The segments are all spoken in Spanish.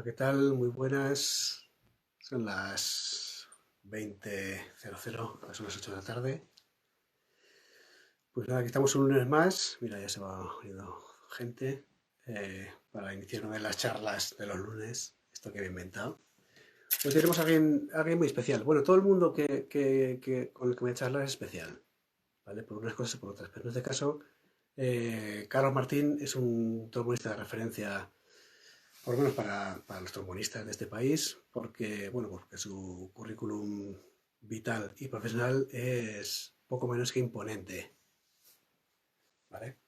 Hola, ¿qué tal? Muy buenas. Son las 20:00, son las 8 de la tarde. Pues nada, aquí estamos un lunes más. Mira, ya se va yendo gente para iniciar una de las charlas de los lunes. Esto que he inventado. Hoy tenemos a alguien muy especial. Bueno, todo el mundo con el que voy a charlar es especial, ¿vale? Por unas cosas y por otras. Pero en este caso, Carlos Martín es un trombonista de referencia por lo menos para los trombonistas de este país, porque su currículum vital y profesional es poco menos que imponente, ¿vale?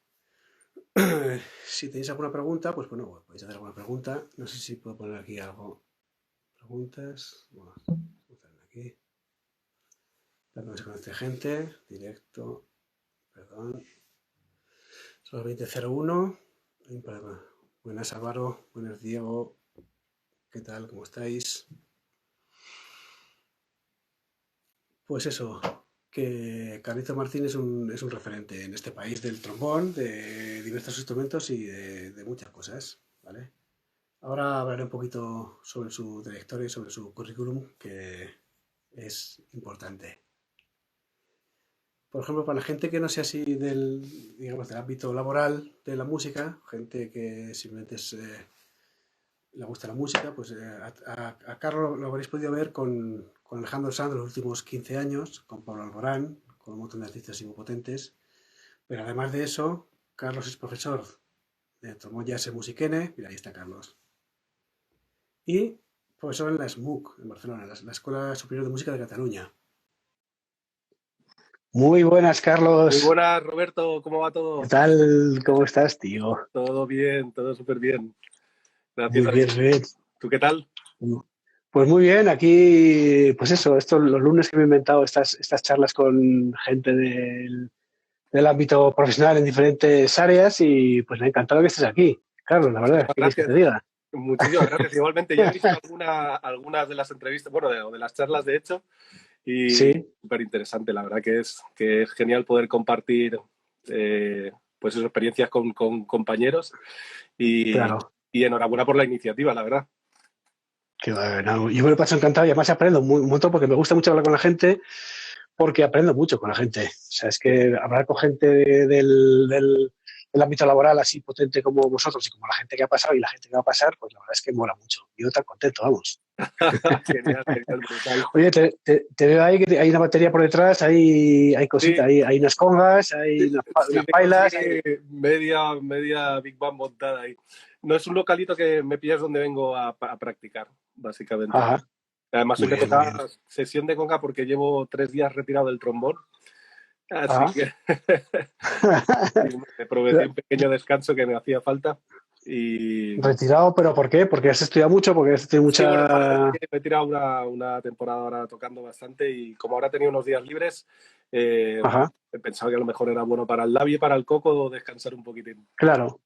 Si tenéis alguna pregunta, pues bueno, podéis hacer alguna pregunta. No sé si puedo poner aquí algo. Preguntas. Bueno, aquí. No se conoce gente. Directo. Perdón. Son las 20:01. Hay un problema. Buenas, Álvaro. Buenas, Diego. ¿Qué tal? ¿Cómo estáis? Pues eso, que Carlito Martín es un referente en este país del trombón, de diversos instrumentos y de muchas cosas, ¿vale? Ahora hablaré un poquito sobre su trayectoria y sobre su currículum, que es importante. Por ejemplo, para la gente que no sea así del ámbito laboral de la música, gente que simplemente le gusta la música, pues a Carlos lo habréis podido ver con Alejandro Sanz en los últimos 15 años, con Pablo Alborán, con un montón de artistas muy potentes. Pero además de eso, Carlos es profesor de trombón jazz en Musiquene, mira, ahí está Carlos, y profesor en la SMUC, en Barcelona, la Escuela Superior de Música de Cataluña. Muy buenas, Muy Carlos. buenas, Roberto, ¿cómo va todo? ¿Qué tal? ¿Cómo estás, tío? Todo bien, todo súper bien. Gracias Muy a bien, Dios. bien. ¿Tú qué tal? Pues muy bien, aquí, pues eso, los lunes que me he inventado estas charlas con gente del ámbito profesional en diferentes áreas y pues me ha encantado que estés aquí. Claro, la verdad, Muchísimas ¿qué quieres que te gracias. diga? Muchísimas gracias. Igualmente, ya he visto algunas de las entrevistas, bueno, de las charlas, de hecho, y Sí, súper interesante. La verdad que es genial poder compartir pues sus experiencias con compañeros y, claro. y enhorabuena por la iniciativa, la verdad. Que bueno, yo me lo paso encantado y además aprendo un montón porque me gusta mucho hablar con la gente porque aprendo mucho con la gente. O sea, es Sí. que hablar con gente del ámbito laboral así potente como vosotros y como la gente que ha pasado y la gente que va a pasar, pues la verdad es que mola mucho. Yo tan contento, vamos. Genial, genial, brutal. Oye, te veo ahí que hay una batería por detrás, hay cositas, Sí, hay unas congas, hay sí, unas tengo así pailas. media Big Bang montada ahí. No es un localito que me pillas donde vengo a practicar, básicamente. Ajá, Además, hoy muy me bien, muy toca bien. sesión de conga porque llevo 3 días retirado del trombón. Así Ajá. que me aproveché un pequeño descanso que me hacía falta. Y Retirado, pero ¿por qué? Porque has estudiado mucho, porque has tenido sí, bueno, ahora mucha... me he tirado una temporada ahora tocando bastante y como ahora tenía unos días libres, eh, Ajá, he pensado que a lo mejor era bueno para el labio y para el coco descansar un poquitín. claro.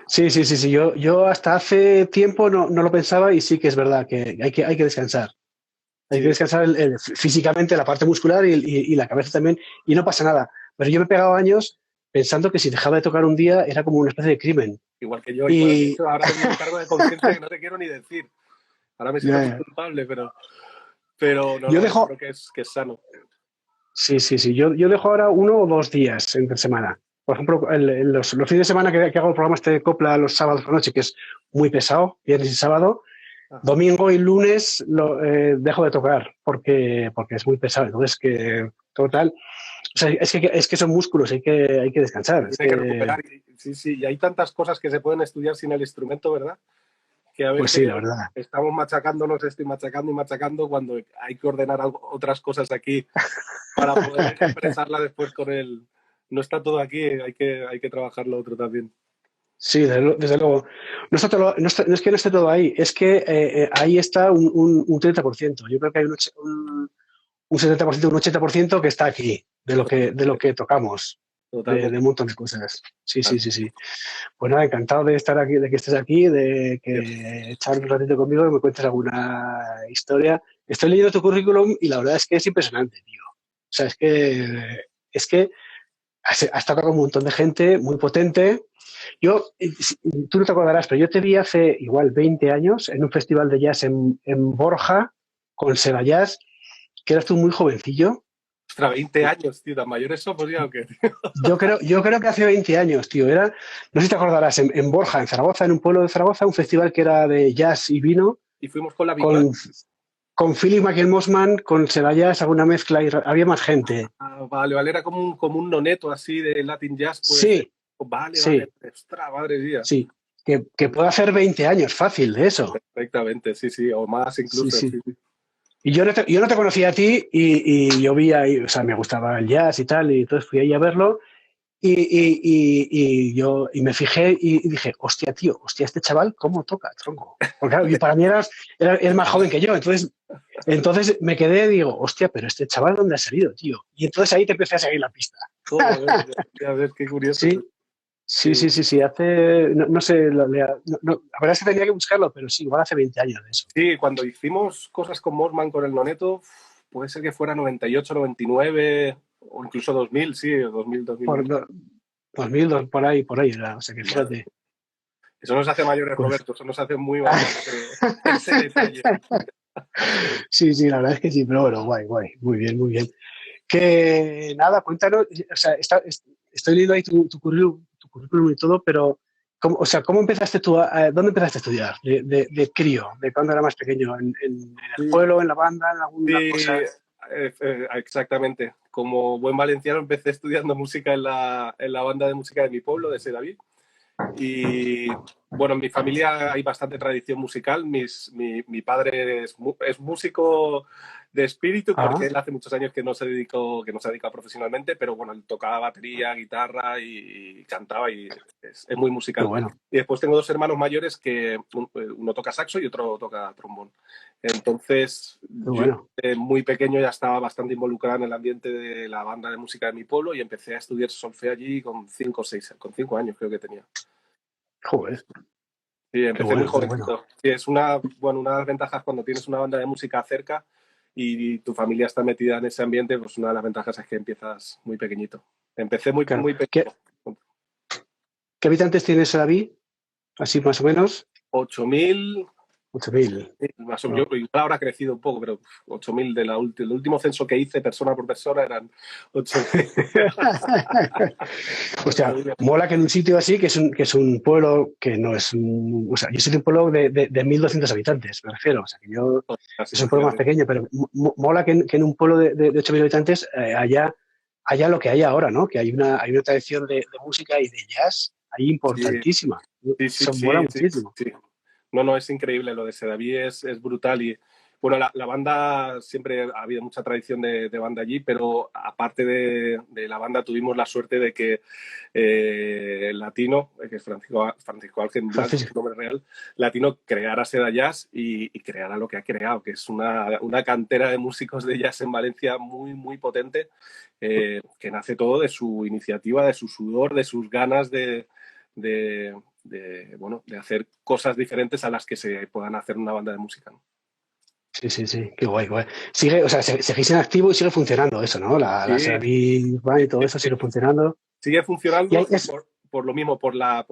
Sí, sí, sí, sí. Yo hasta hace tiempo no lo pensaba y sí que es verdad que hay que descansar. Hay que Sí, descansar físicamente, la parte muscular y la cabeza también, y no pasa nada. Pero yo me he pegado años pensando que si dejaba de tocar un día era como una especie de crimen. igual que yo. Igual, de Y hecho, ahora tengo un cargo de conciencia que no te quiero ni decir. Ahora me siento muy eh, culpable, pero no, yo no, yo dejo, creo que es sano. sí, sí, sí, yo dejo ahora 1 o 2 días entre semana. Por ejemplo, los fines de semana que hago el programa este de Copla los sábados por la noche, que es muy pesado, viernes y sábado, Ajá. domingo y lunes dejo de tocar porque es muy pesado. Entonces, que total, o sea, es que son músculos, hay que descansar. Se Es tiene que que, recuperar. Sí, sí, y hay tantas cosas que se pueden estudiar sin el instrumento, ¿verdad? Que a pues sí, la veces verdad. estamos machacándonos esto y machacando y machacando cuando hay que ordenar otras cosas aquí para poder expresarla después con él. No está todo aquí, hay que trabajar lo otro también. Sí, desde luego. No es que no esté todo ahí, es que ahí está un 30%. Yo creo que hay un 70%, un 80% que está aquí, de lo que tocamos, de Totalmente. un montón de cosas. Sí, sí, sí, sí. Pues nada, encantado de estar aquí, de que estés aquí, de que echar un ratito conmigo y me cuentes alguna historia. Estoy leyendo tu currículum y la verdad es que es impresionante, tío. O sea, es que has tocado con un montón de gente muy potente. Yo, tú no te acordarás, pero yo te vi hace igual 20 años en un festival de jazz en Borja con Seba Jazz, que eras tú muy jovencillo. Ostras, 20 años, tío, tan mayores somos ya o qué. Yo creo que hace 20 años, tío. No sé si te acordarás, en Borja, en Zaragoza, en un pueblo de Zaragoza, un festival que era de jazz y vino, Y fuimos con la Big Band. con, con Philip Michael con Seba Jazz, alguna mezcla, y había más gente. Vale, vale, era como un noneto así de Latin Jazz, puede ser. Sí, Vale, vale, sí, ostras, madre mía. sí. Que puede hacer 20 años, fácil de eso. Perfectamente, sí, sí, o más Sí, incluso, sí. sí, sí. Y yo no te conocía a ti y yo vi ahí, o sea, me gustaba el jazz y tal, y entonces fui ahí a verlo y me fijé y dije, hostia, tío, hostia, este chaval, ¿cómo toca, tronco? Porque claro, y para mí eras más joven que yo, entonces me quedé y digo, hostia, pero este chaval, ¿dónde ha salido, tío? Y entonces ahí te empecé a seguir la pista. Joder, ya ves, qué curioso. Sí, sí, Sí. sí, sí, sí, no sé, la verdad es que tenía que buscarlo, pero sí, igual hace 20 años de eso. Sí, cuando hicimos cosas con Mossman, con el Noneto, puede ser que fuera 98, 99 o incluso 2000, sí, 2000, Por 2001. 2000, por ahí era, o sea que Madre. fíjate. Eso nos hace mayores, Pues, Roberto, eso nos hace muy mayores, ese detalle. sí, sí, la verdad es que sí, pero bueno, guay, guay, muy bien, muy bien. Que nada, cuéntanos, o sea, estoy leyendo ahí tu currículum y todo, pero o sea, ¿cómo empezaste tú? ¿Dónde empezaste a estudiar? De crío, de cuando era más pequeño, ¿en el Sí, pueblo, en la banda, en alguna sí, cosa? exactamente. Como buen valenciano empecé estudiando música en la banda de música de mi pueblo, de Sedaví. Y bueno, en mi familia hay bastante tradición musical. Mi padre es músico de espíritu porque Ah, él hace muchos años que no se dedica profesionalmente, pero bueno, él tocaba batería, guitarra y cantaba y es muy qué musical. bueno, Y después tengo dos hermanos mayores que uno toca saxo y otro toca trombón. Entonces, qué yo bueno. muy pequeño ya estaba bastante involucrado en el ambiente de la banda de música de mi pueblo y empecé a estudiar solfeo allí con 5 o 6, con 5 años creo que tenía. Joder, Sí, qué empecé muy bueno, qué bueno. jovencito. Sí, bueno, una de las ventajas cuando tienes una banda de música cerca y tu familia está metida en ese ambiente, pues una de las ventajas es que empiezas muy pequeñito. Empecé muy, Claro. muy ¿Qué, pequeño. qué habitantes tienes, David? Así más o menos. 8.000, 8.000. más o menos, igual ahora ha crecido un poco, pero 8.000 del último censo que hice persona por persona eran 8.000. O sea, mola que en un sitio así, que es un pueblo que no es o sea, yo soy de un pueblo de 1.200 habitantes, me refiero. O sea, que es un pueblo más pequeño, pero mola que en un pueblo de 8.000 habitantes haya lo que hay ahora, ¿no? Que hay una tradición de música y de jazz ahí Sí, importantísima. sí, sí, Eso mola sí, sí, muchísimo. sí. No, no, es increíble lo de Sedaví, es brutal. Y bueno, la banda, siempre ha habido mucha tradición de banda allí, pero aparte de la banda tuvimos la suerte de que Latino, que es Francisco Ángel Blanco, su Francisco. nombre real, Latino creara Seda Jazz y creara lo que ha creado, que es una cantera de músicos de jazz en Valencia muy, muy potente, que nace todo de su iniciativa, de su sudor, de sus ganas bueno, de hacer cosas diferentes a las que se puedan hacer una banda de música, ¿no? Sí, sí, sí, qué guay, guay. Sigue, o sea, seguís en activo y sigue funcionando eso, ¿no? La Sí, Seraví Band y todo eso sigue funcionando. sigue Y funcionando y por lo mismo, por la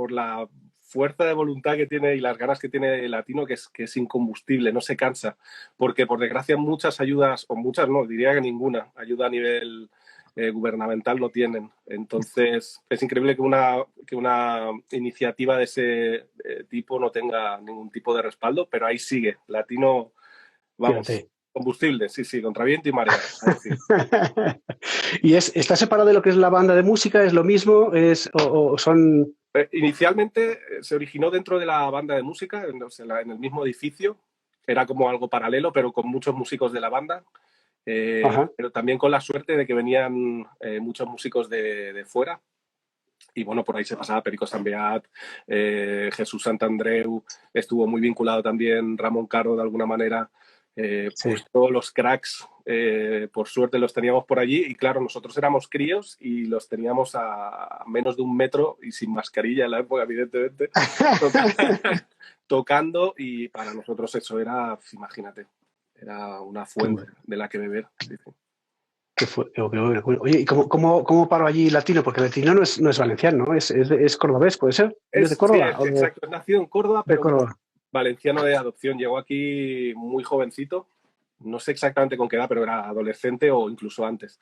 fuerza de voluntad que tiene y las ganas que tiene el Latino, que es incombustible, no se cansa, porque por desgracia muchas ayudas, o muchas no, diría que ninguna ayuda a nivel gubernamental no tienen. Entonces, es increíble que una iniciativa de ese tipo no tenga ningún tipo de respaldo, pero ahí sigue. Latino, vamos, Fíjate. combustible, sí, sí, contra viento y marea. Ahí sí. ¿Y está separado de lo que es la banda de música? ¿Es lo mismo? ¿O son...? Inicialmente se originó dentro de la banda de música, o sea, en el mismo edificio. Era como algo paralelo, pero con muchos músicos de la banda. Ajá. Pero también con la suerte de que venían muchos músicos de fuera. Y bueno, por ahí se pasaba Perico Sambeat, Jesús Santandreu, estuvo muy vinculado también Ramón Carro de alguna manera. Sí. Pues todos los cracks, por suerte los teníamos por allí y claro, nosotros éramos críos y los teníamos a menos de 1 metro y sin mascarilla en la época, evidentemente, tocando y para nosotros eso era, imagínate, era una Qué fuente bueno. de la que beber. Sí, sí. Qué bueno, qué bueno. Oye, ¿y cómo paro allí latino? Porque latino no es valenciano, ¿no? Es cordobés, ¿puede ser? ¿Eres de Sí, Córdoba o exacto. Es nacido en Córdoba, de pero bueno, Córdoba? valenciano de adopción. Llegó aquí muy jovencito. No sé exactamente con qué edad, pero era adolescente o incluso antes.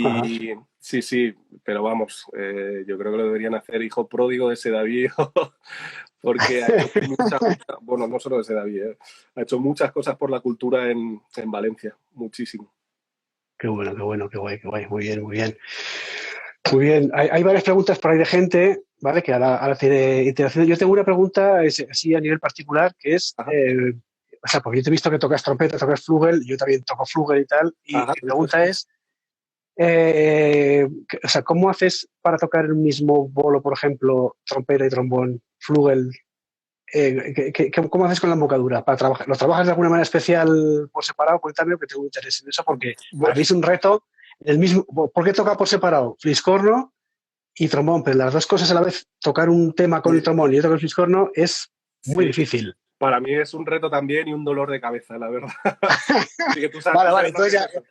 Ajá. Y sí, sí, pero vamos, yo creo que lo deberían hacer hijo pródigo de Sedaví, porque ha hecho muchas cosas, bueno, no solo de Sedaví, ha hecho muchas cosas por la cultura en Valencia, muchísimo. Qué bueno, qué bueno, qué guay, qué guay. Muy bien, muy bien. Muy bien. Hay varias preguntas por ahí de gente, ¿vale? Que ahora tiene interacción. Yo tengo una pregunta así a nivel particular, que es, Ajá, o sea, porque yo te he visto que tocas trompeta, tocas flugel, yo también toco flugel y tal, y ajá, mi pregunta es, o sea, ¿cómo haces para tocar el mismo bolo, por ejemplo, trompeta y trombón, flugel? ¿Cómo haces con la embocadura? Para trabajar, ¿lo trabajas de alguna manera especial por separado? Cuéntame, que tengo interés en eso, porque para mí es un reto. El mismo, ¿por qué toca por separado? Fliscorno y trombón, pero las dos cosas a la vez, tocar un tema con el sí, trombón y otro con el fliscorno es muy sí. difícil. Para mí es un reto también y un dolor de cabeza, la verdad. Así que tú Vale, vale, sabes lo que entonces es ya, eso.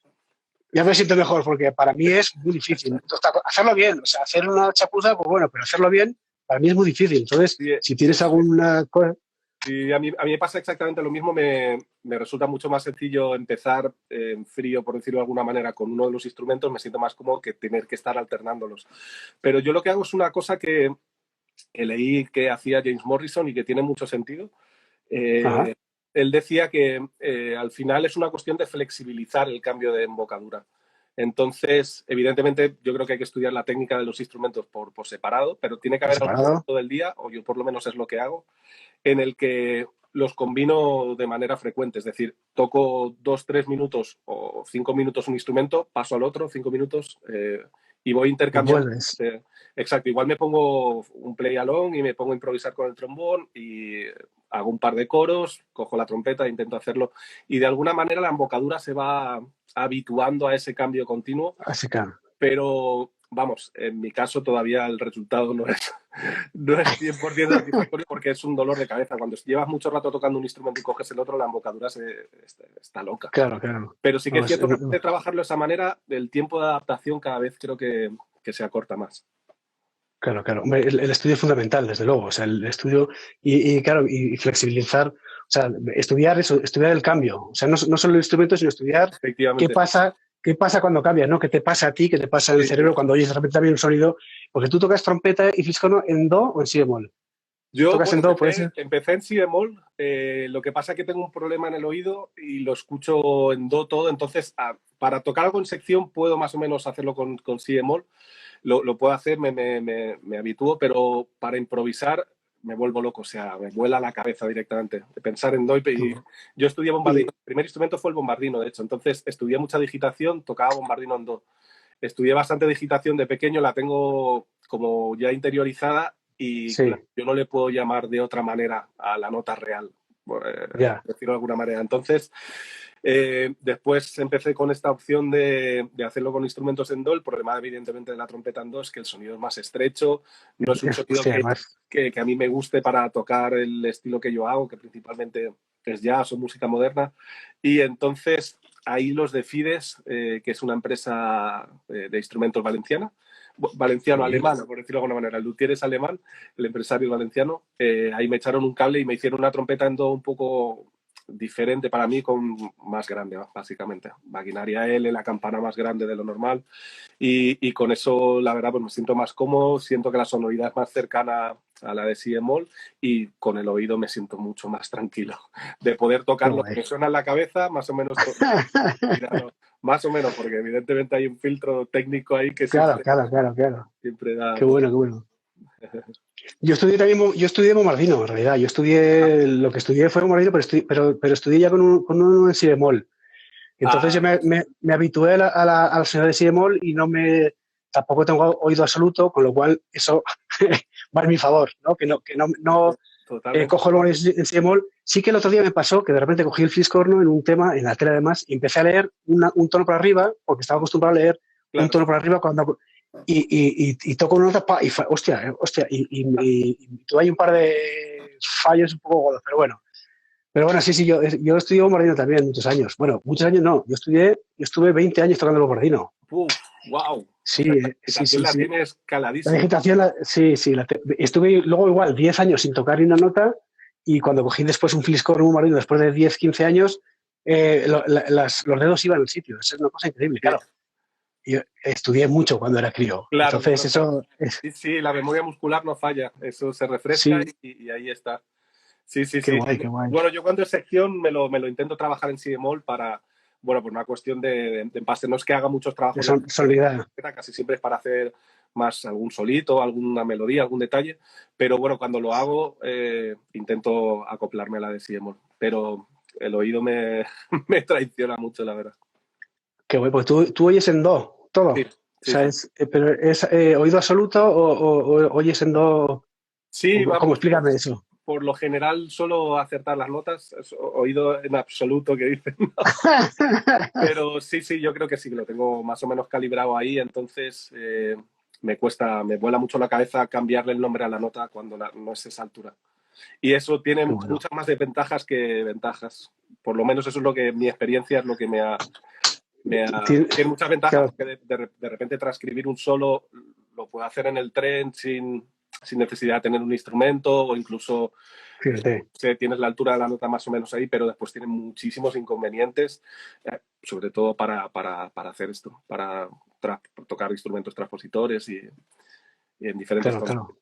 ya me siento mejor, porque para mí es muy difícil. Entonces, hacerlo bien, o sea, hacer una chapuza, pues bueno, pero hacerlo bien, para mí es muy difícil. Entonces, Sí, si tienes alguna cosa... sí, a mí me pasa exactamente lo mismo. Me resulta mucho más sencillo empezar en frío, por decirlo de alguna manera, con uno de los instrumentos. Me siento más cómodo que tener que estar alternándolos. Pero yo lo que hago es una cosa que leí que hacía James Morrison y que tiene mucho sentido. Ajá, Eh, Él decía que al final es una cuestión de flexibilizar el cambio de embocadura. Entonces, evidentemente, yo creo que hay que estudiar la técnica de los instrumentos por separado, pero tiene que por haber algún separado. momento del día, o yo por lo menos es lo que hago, en el que los combino de manera frecuente. Es decir, toco 2, 3 minutos o 5 minutos un instrumento, paso al otro, 5 minutos, y voy Y intercambiando. vuelves. Exacto, igual me pongo un play along y me pongo a improvisar con el trombón y hago un par de coros, cojo la trompeta e intento hacerlo. Y de alguna manera la embocadura se va habituando a ese cambio continuo, Así que, pero vamos, en mi caso todavía el resultado no es 100% satisfactorio porque es un dolor de cabeza. Cuando llevas mucho rato tocando un instrumento y coges el otro, la embocadura está loca. claro, claro. Pero sí que No, es cierto que de trabajarlo de esa manera, el tiempo de adaptación cada vez creo que se acorta más. claro, claro. Hombre, el estudio es fundamental, desde luego. O sea, el estudio claro, y flexibilizar, o sea, estudiar eso, estudiar el cambio. O sea, no solo el instrumento, sino estudiar Efectivamente. qué pasa cuando cambias, ¿no? ¿Qué te pasa a ti? ¿Qué te pasa en el Sí. cerebro cuando oyes de repente también un sonido? Porque tú tocas trompeta y fliscorno en do o en si bemol. Yo, ¿Tocas bueno, en do, puede ser? empecé en si bemol, lo que pasa es que tengo un problema en el oído y lo escucho en do todo, entonces para tocar algo en sección puedo más o menos hacerlo con si bemol, lo puedo hacer, me habitúo, pero para improvisar me vuelvo loco, o sea, me vuela la cabeza directamente de pensar en do. Y yo estudié bombardino, Y, el primer instrumento fue el bombardino, de hecho, entonces estudié mucha digitación, tocaba bombardino en do. Estudié bastante digitación de pequeño, la tengo como ya interiorizada y sí, claro, yo no le puedo llamar de otra manera a la nota real, ya. por decirlo de alguna manera. Entonces, después empecé con esta opción de hacerlo con instrumentos en do. El problema, evidentemente, de la trompeta en do es que el sonido es más estrecho, no es un sonido Hostia, además, que a mí me guste para tocar el estilo que yo hago, que principalmente es jazz o música moderna. Y entonces ahí los de Fides, que es una empresa de instrumentos valenciana, sí. valenciano-alemana, por decirlo de alguna manera. El luthier es alemán, el empresario es valenciano. Ahí me echaron un cable y me hicieron una trompeta en do un poco diferente para mí, con más grande, básicamente. Maquinaria L, la campana más grande de lo normal. Y con eso, la verdad, pues me siento más cómodo, siento que la sonoridad es más cercana a la de si bemol y con el oído me siento mucho más tranquilo de poder Qué tocar lo que guay. me suena en la cabeza, más o menos, más o menos, porque evidentemente hay un filtro técnico ahí que Claro, siempre, claro, claro, claro. siempre da Qué toque. bueno, qué bueno. Yo estudié bombardino, en realidad. Yo estudié, lo que estudié fue bombardino, pero estudié ya con uno en si bemol. Entonces yo Ah, me habitué a la señal de si bemol y tampoco tengo oído absoluto, con lo cual eso va en mi favor, ¿no? Que no totalmente. cojo el bemol en si bemol. Sí que el otro día me pasó que de repente cogí el fliscorno en un tema, en la tele además, y empecé a leer un tono por arriba, porque estaba acostumbrado a leer un Claro. tono por arriba y toco una nota, hostia, y tuve ahí un par de fallos un poco gordos, pero bueno. Pero bueno, sí, yo estudié bombardino también muchos años. Bueno, muchos años no, yo estuve 20 años tocando el bombardino. ¡Uf! ¡Wow! O Sí, sea, la sí, meditación sí, la sí. tienes La caladísima. digitación, sí, sí. Estuve luego igual 10 años sin tocar ni una nota y cuando cogí después un fliscorno en un bombardino, después de 10 15 años, los dedos iban al sitio. Eso es una cosa increíble, Sí, claro. Yo estudié mucho cuando era crío. claro, Entonces, claro, claro. eso es, Sí, sí, la memoria muscular no falla. Eso se refresca sí, y ahí está. Sí, sí, qué sí. guay, qué guay. Bueno, yo cuando es sección me lo intento trabajar en si bemol para, bueno, por una cuestión de empaste. No es que haga muchos trabajos de Sonoridad. casi siempre es para hacer más algún solito, alguna melodía, algún detalle. Pero bueno, cuando lo hago, intento acoplarme a la de si bemol. Pero el oído me, me traiciona mucho, la verdad. Qué guay. Pues tú oyes en do, todo. Sí, O sí, sea, sí. pero ¿es oído absoluto o oyes en do? Sí, ¿Cómo? vamos, Explícame eso. por lo general suelo acertar las notas, es oído en absoluto que dicen. Pero sí, sí, yo creo que sí, que lo tengo más o menos calibrado ahí, entonces me vuela mucho la cabeza cambiarle el nombre a la nota cuando no es esa altura. Y eso tiene Qué bueno. muchas más desventajas que ventajas. Por lo menos eso es lo que mi experiencia es lo que tiene muchas ventajas Claro, porque de repente transcribir un solo lo puedo hacer en el tren sin necesidad de tener un instrumento o incluso fíjate. tienes la altura de la nota más o menos ahí, pero después tiene muchísimos inconvenientes, sobre todo para hacer esto, para tocar instrumentos transpositores y en diferentes Claro, tonos. claro.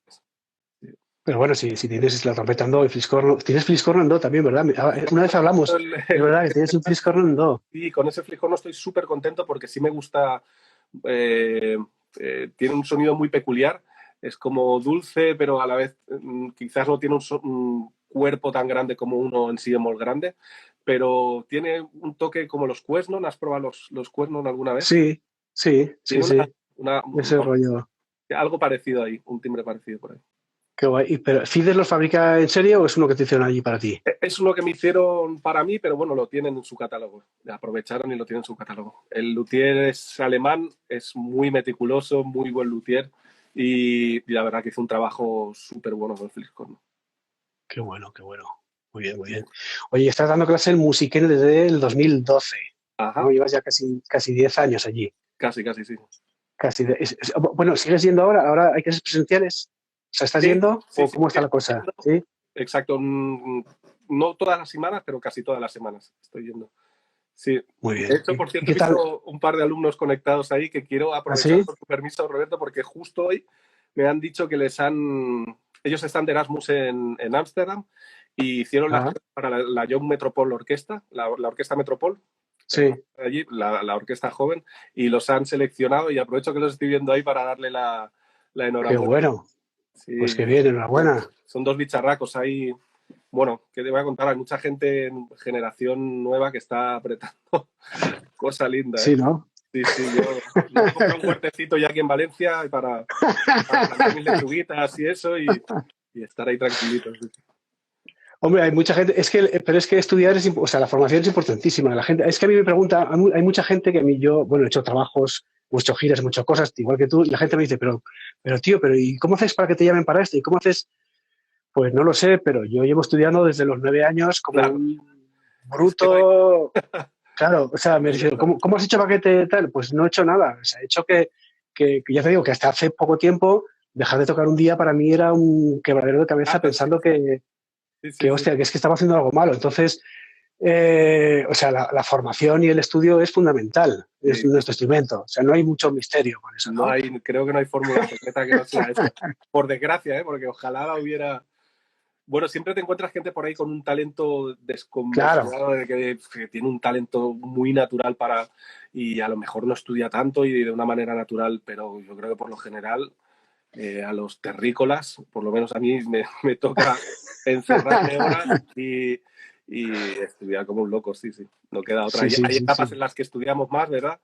Pero bueno, si tienes la trompeta en do y fliscorno, tienes fliscorno en do también, ¿verdad? Una vez hablamos, es verdad que tienes un fliscorno en do. Sí, con ese flicorno estoy súper contento porque sí me gusta, eh, tiene un sonido muy peculiar, es como dulce, pero a la vez quizás no tiene un cuerpo tan grande como uno en sí bemol grande, pero tiene un toque como los Cuernos. ¿Has probado los Cuernos alguna vez? Sí, sí, sí, Tiene sí. una, Ese rollo. algo parecido ahí, un timbre parecido por ahí. Qué guay. ¿Pero Fides los fabrica en serie o es uno que te hicieron allí para ti? Es uno que me hicieron para mí, pero bueno, lo tienen en su catálogo. Aprovecharon y lo tienen en su catálogo. El luthier es alemán, es muy meticuloso, muy buen luthier y la verdad que hizo un trabajo súper bueno con el Fliscorn. Qué bueno, qué bueno. Muy bien, muy Sí. bien. Oye, estás dando clase en Musiquén desde el 2012, ¿no? Ajá, Llevas ya casi 10 años allí. casi, casi, sí. Bueno, ¿sigues yendo ahora? ¿Ahora hay clases presenciales? O sea, ¿estás Sí, yendo sí, o sí, cómo está la cosa? ¿Sí? exacto. No todas las semanas, pero casi todas las semanas estoy yendo. Sí. Muy De bien. hecho, por ¿Y cierto, he qué tal? visto un par de alumnos conectados ahí que quiero ¿Ah, aprovechar sí? por tu permiso, Roberto, porque justo hoy me han dicho que ellos están de Erasmus en Ámsterdam y hicieron Ah, para la Young Metropole Orquesta, la Orquesta Metropol, sí. allí, la orquesta joven, y los han seleccionado y aprovecho que los estoy viendo ahí para darle la Qué enhorabuena. bueno. Sí, Pues qué bien, enhorabuena. son dos bicharracos ahí. Bueno, ¿qué te voy a contar? Hay mucha gente en generación nueva que está apretando. Cosa linda, ¿eh? Sí, ¿no? Sí, sí, yo me compré un huertecito ya aquí en Valencia para plantar mis lechuguitas y eso y estar ahí tranquilito. Sí. Hombre, hay mucha gente, pero es que estudiar o sea, la formación es importantísima. La gente, es que a mí me pregunta, hay mucha gente que a mí bueno, he hecho trabajos, he hecho giras, he hecho cosas, igual que tú, y la gente me dice, pero tío, ¿y cómo haces para que te llamen para esto? ¿Y cómo haces? Pues no lo sé, pero yo llevo estudiando desde los 9 años como Claro, un es que no hay, bruto. Claro, o sea, me ahí dice, está. ¿cómo has hecho para que te tal? Pues no he hecho nada. O sea, he hecho que ya te digo que hasta hace poco tiempo dejar de tocar un día para mí era un quebradero de cabeza Ah, sí, pensando sí, sí, sí. hostia, que es que estaba haciendo algo malo. Entonces, o sea, la formación y el estudio es fundamental, es Sí. nuestro instrumento. O sea, no hay mucho misterio con eso, No ¿no? hay, creo que no hay fórmula secreta que no sea esa. Por desgracia, ¿eh? Porque ojalá la hubiera. Bueno, siempre te encuentras gente por ahí con un talento Claro, desconmensurado, que tiene un talento muy natural y a lo mejor no estudia tanto y de una manera natural, pero yo creo que por lo general a los terrícolas, por lo menos a mí me toca encerrarme horas y estudiar como un loco, sí, sí, no queda otra. sí, sí, Hay sí, etapas sí. en las que estudiamos más, ¿verdad?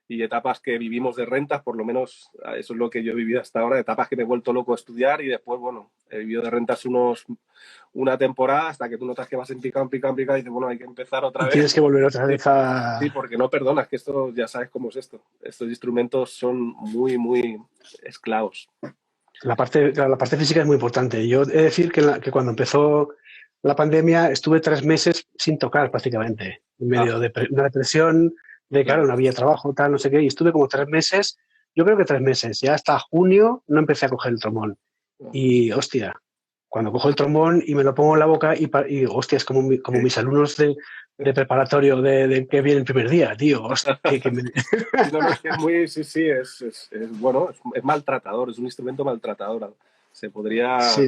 Y etapas que vivimos de rentas, por lo menos eso es lo que yo he vivido hasta ahora, etapas que me he vuelto loco a estudiar y después, bueno, he vivido de rentas una temporada hasta que tú notas que vas en pica, en pica, en pica y dices, bueno, hay que empezar otra Y vez. tienes que volver otra Sí, vez a... sí, porque no perdonas, que esto ya sabes cómo es esto. Estos instrumentos son muy, muy esclavos. La parte física es muy importante. Yo he de decir que cuando empezó la pandemia estuve 3 meses sin tocar prácticamente, en Ah, medio de una depresión, de claro, claro. no había trabajo, tal, no sé qué, y estuve como 3 meses, yo creo que 3 meses, ya hasta junio no empecé a coger el trombón. Y hostia, cuando cojo el trombón y me lo pongo en la boca y digo, hostia, es como, como Sí. mis alumnos de preparatorio de que viene el primer día, tío, hostia, Sí, no, no, es que es muy, sí, sí, bueno, es maltratador, es un instrumento maltratador. Sí,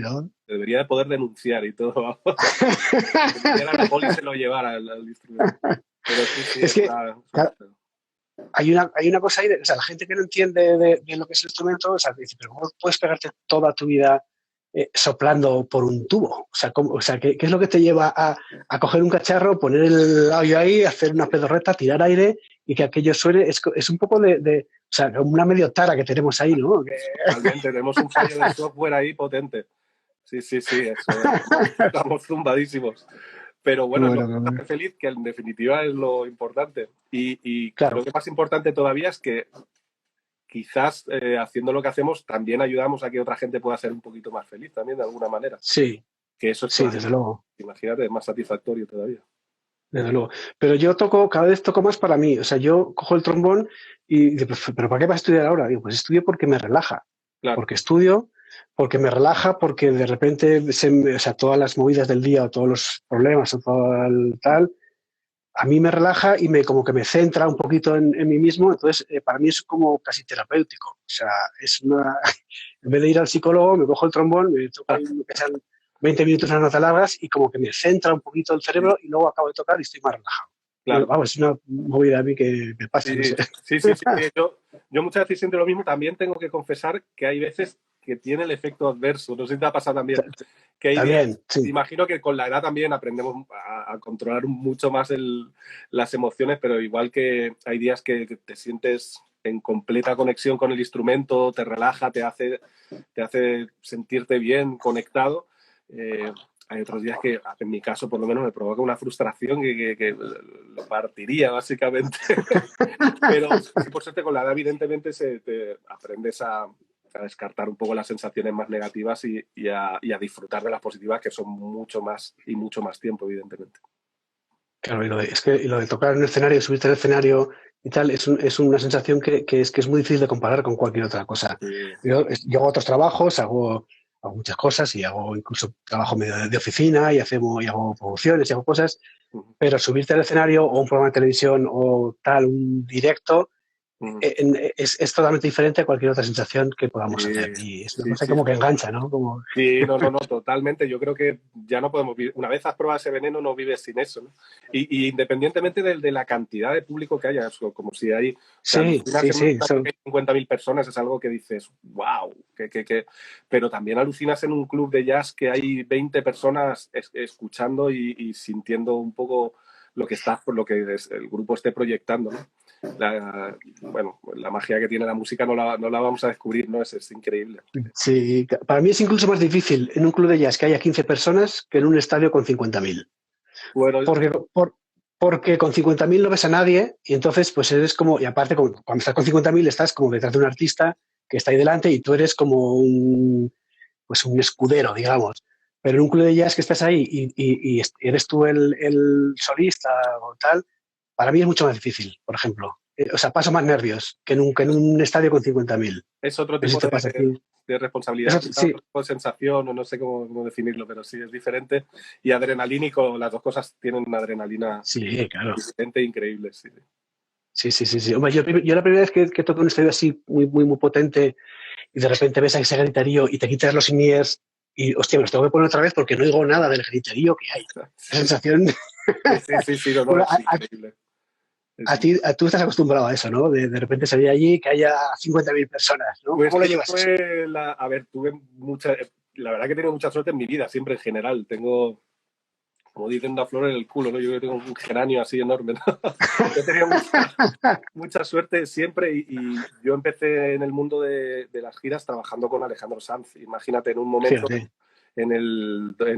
¿no? Se debería de poder denunciar y todo. Que viniera la poli y se lo llevara al instrumento. Pero sí, sí, Es que es una pena. hay una cosa ahí, o sea, la gente que no entiende de lo que es el instrumento, o sea, dice, pero ¿cómo puedes pegarte toda tu vida soplando por un tubo? O sea, ¿qué es lo que te lleva a coger un cacharro, poner el labio ahí, hacer una pedorreta, tirar aire y que aquello suene? Es un poco o sea, como una medio tara que tenemos ahí, ¿no? Totalmente, tenemos un fallo de software ahí potente. Sí, sí, sí, eso, estamos zumbadísimos. Pero bueno, es lo Bueno, que nos hace feliz, que en definitiva es lo importante. Y creo claro, que más importante todavía es que quizás haciendo lo que hacemos también ayudamos a que otra gente pueda ser un poquito más feliz también de alguna manera. sí, Que eso es sí, todavía, desde luego. imagínate, es más satisfactorio todavía. Desde luego. Pero yo cada vez toco más para mí. O sea, yo cojo el trombón y digo, pero ¿para qué vas a estudiar ahora? Digo, pues estudio porque me relaja. Claro, Porque estudio, porque me relaja, porque de repente, o sea, todas las movidas del día o todos los problemas o todo el tal, a mí me relaja y como que me centra un poquito en mí mismo. Entonces, para mí es como casi terapéutico. O sea, en vez de ir al psicólogo, me cojo el trombón, me toco ahí, me pesan 20 minutos unas notas largas y como que me centra un poquito el cerebro y luego acabo de tocar y estoy más relajado. claro. Vamos, es una movida a mí que me pasa, no Sí, sé. sí, sí, sí. Yo muchas veces siento lo mismo. También tengo que confesar que hay veces que tiene el efecto adverso. No sé si te ha pasado también. Que hay días, También, sí. imagino que con la edad también aprendemos a controlar mucho más las emociones, pero igual que hay días que te sientes en completa conexión con el instrumento, te relaja, te hace sentirte bien, conectado. Hay otros días que, en mi caso, por lo menos, me provoca una frustración que lo partiría, básicamente. Pero sí, por suerte, con la edad, evidentemente, te aprendes a descartar un poco las sensaciones más negativas y a disfrutar de las positivas, que son mucho más y mucho más tiempo, evidentemente. Claro, y lo de tocar en un escenario, subirte al escenario y tal, es una sensación que es muy difícil de comparar con cualquier otra cosa. Sí, Yo hago otros trabajos, hago muchas cosas y hago incluso trabajo medio de oficina y hago producciones y hago cosas, pero subirte al escenario o un programa de televisión o tal, un directo, es totalmente diferente a cualquier otra sensación que podamos sí, tener. Y es una sí, cosa sí. como que engancha, ¿no? Como, Sí, no, no, no, totalmente. Yo creo que ya no podemos vivir. Una vez has probado ese veneno, no vives sin eso, ¿no? Y independientemente de la cantidad de público que haya, como si hay, o sea, sí, alucinas sí, en un sí, estadio que hay 50.000 personas, es algo que dices, wow, pero también alucinas en un club de jazz que hay 20 personas escuchando y sintiendo un poco lo que está, por lo que el grupo esté proyectando, ¿no? Bueno, la magia que tiene la música no la vamos a descubrir, ¿no? Es increíble. sí. Para mí es incluso más difícil en un club de jazz que haya 15 personas que en un estadio con 50.000. Bueno, Porque, porque con 50.000 no ves a nadie y entonces pues eres como, y aparte cuando estás con 50.000 estás como detrás de un artista que está ahí delante y tú eres como pues un escudero, digamos. Pero en un club de jazz que estás ahí y eres tú el solista o tal, para mí es mucho más difícil, por ejemplo. O sea, paso más nervios que en un estadio con 50.000. es otro No sé si tipo te pasa aquí. de responsabilidad, Eso, quizá sí, otro tipo de sensación, o no sé cómo definirlo, pero sí es diferente. Y adrenalínico, las dos cosas tienen una adrenalina sí, claro. diferente e increíble. Sí. Sí, sí, sí, sí. Hombre, yo la primera vez que toco un estadio así muy, muy, muy potente y de repente ves a ese griterío y te quitas los in-ears y, hostia, me los tengo que poner otra vez porque no oigo nada del griterío que hay. Esa Sí, sensación. sí, sí, sí, no, no, Bueno, es increíble. Es tú estás acostumbrado a eso, ¿no? De repente salir allí que haya 50.000 personas, ¿no? Pues ¿Cómo lo que yo llevas eso? a ver, la verdad que he tenido mucha suerte en mi vida, siempre en general. Tengo, como dicen, una flor en el culo, ¿no? Yo tengo un geranio así enorme, ¿no? He tenido mucha suerte siempre y yo empecé en el mundo de las giras trabajando con Alejandro Sanz. Imagínate, en un momento, Fíjate. en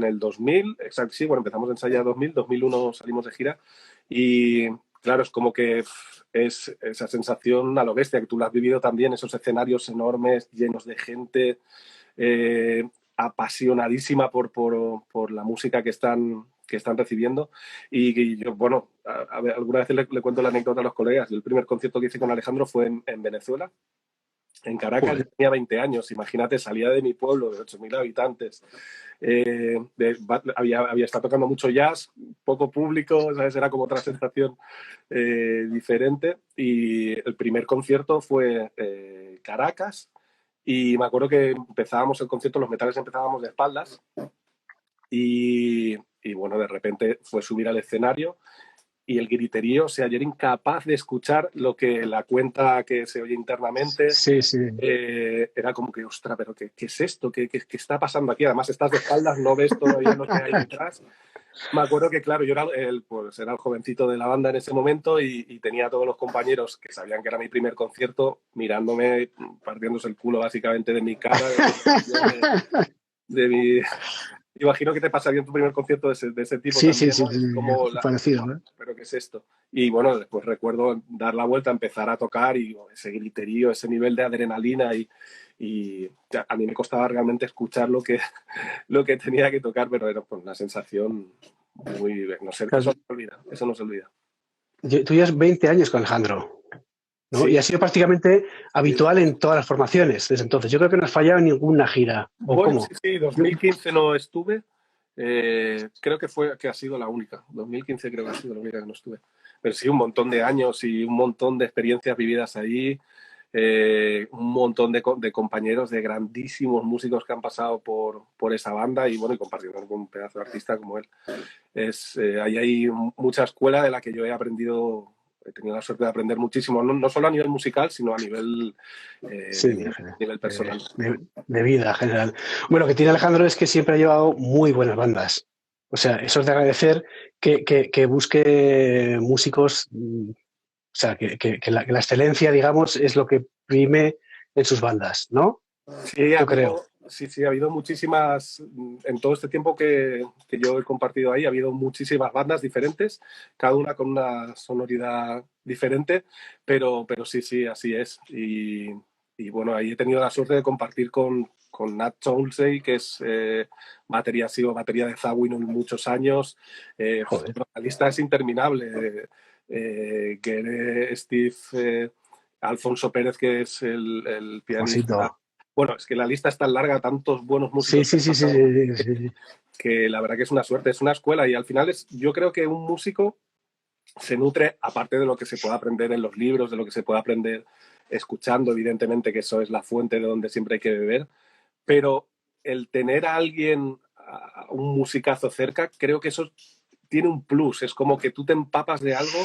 el 2000, exacto, sí, bueno, empezamos a ensayar 2001 salimos de gira y claro, es como que es esa sensación a lo bestia, que tú la has vivido también, esos escenarios enormes, llenos de gente, apasionadísima por la música que están recibiendo. Y yo, bueno, a ver, alguna vez le cuento la anécdota a los colegas. El primer concierto que hice con Alejandro fue en Venezuela, en Caracas. Yo Joder. tenía 20 años, imagínate, salía de mi pueblo de 8.000 habitantes. Había estado tocando mucho jazz, poco público, ¿sabes? Era como otra sensación diferente. Y el primer concierto fue Caracas. Y me acuerdo que empezábamos el concierto, los metales empezábamos de espaldas. Y bueno, de repente fue subir al escenario y el griterío, o sea, yo era incapaz de escuchar lo que la cuenta que se oye internamente. Sí, sí. Era como que, ostra, pero ¿qué es esto? ¿Qué está pasando aquí? Además, estás de espaldas, no ves todavía lo que hay detrás. Me acuerdo que, claro, yo pues era el jovencito de la banda en ese momento y tenía a todos los compañeros que sabían que era mi primer concierto mirándome, partiéndose el culo básicamente de mi cara, de mi... Imagino que te pasaría en tu primer concierto de ese tipo Sí, sí, también, sí, ¿no? sí, Es como, parecido, ¿eh? ¿pero qué es esto? Y bueno, después recuerdo dar la vuelta, empezar a tocar y ese griterío, ese nivel de adrenalina y a mí me costaba realmente escuchar lo que tenía que tocar, pero era pues, una sensación muy... No sé, Claro, eso no se olvida. tú llevas 20 años con Alejandro, ¿no? Y Sí, ha sido prácticamente sí. habitual en todas las formaciones desde entonces. Yo creo que no has fallado en ninguna gira. ¿O Bueno, sí, cómo? sí, 2015 no estuve. Creo que ha sido la única. 2015 creo que ha sido la única que no estuve. Pero sí, un montón de años y un montón de experiencias vividas ahí. Un montón de compañeros, de grandísimos músicos que han pasado por esa banda y bueno, y compartiendo con un pedazo de artista como él. Ahí hay mucha escuela de la que yo he tenido la suerte de aprender muchísimo, no solo a nivel musical, sino a Sí, de nivel personal. de vida en general. Bueno, lo que tiene Alejandro es que siempre ha llevado muy buenas bandas. O sea, eso es de agradecer que busque músicos, o sea, que la excelencia, digamos, es lo que prime en sus bandas, ¿no? Sí, Yo creo. ha habido muchísimas, en todo este tiempo que yo he compartido ahí, ha habido muchísimas bandas diferentes, cada una con una sonoridad diferente, pero sí, así es. Y bueno, ahí he tenido la suerte de compartir con Nat Toulsey, que es ha sido batería de Zawinul muchos años. Joder, La lista es interminable. Steve, Alfonso Pérez, que es el pianista. Alfonsito. Bueno, es que la lista es tan larga, tantos buenos Sí, músicos que sí, han sí, sí, pasado, sí, sí, sí. que la verdad que es una suerte, es una escuela y al final yo creo que un músico se nutre, aparte de lo que se puede aprender en los libros, de lo que se puede aprender escuchando, evidentemente que eso es la fuente de donde siempre hay que beber, pero el tener a alguien, a un musicazo cerca, creo que eso tiene un plus, es como que tú te empapas de algo,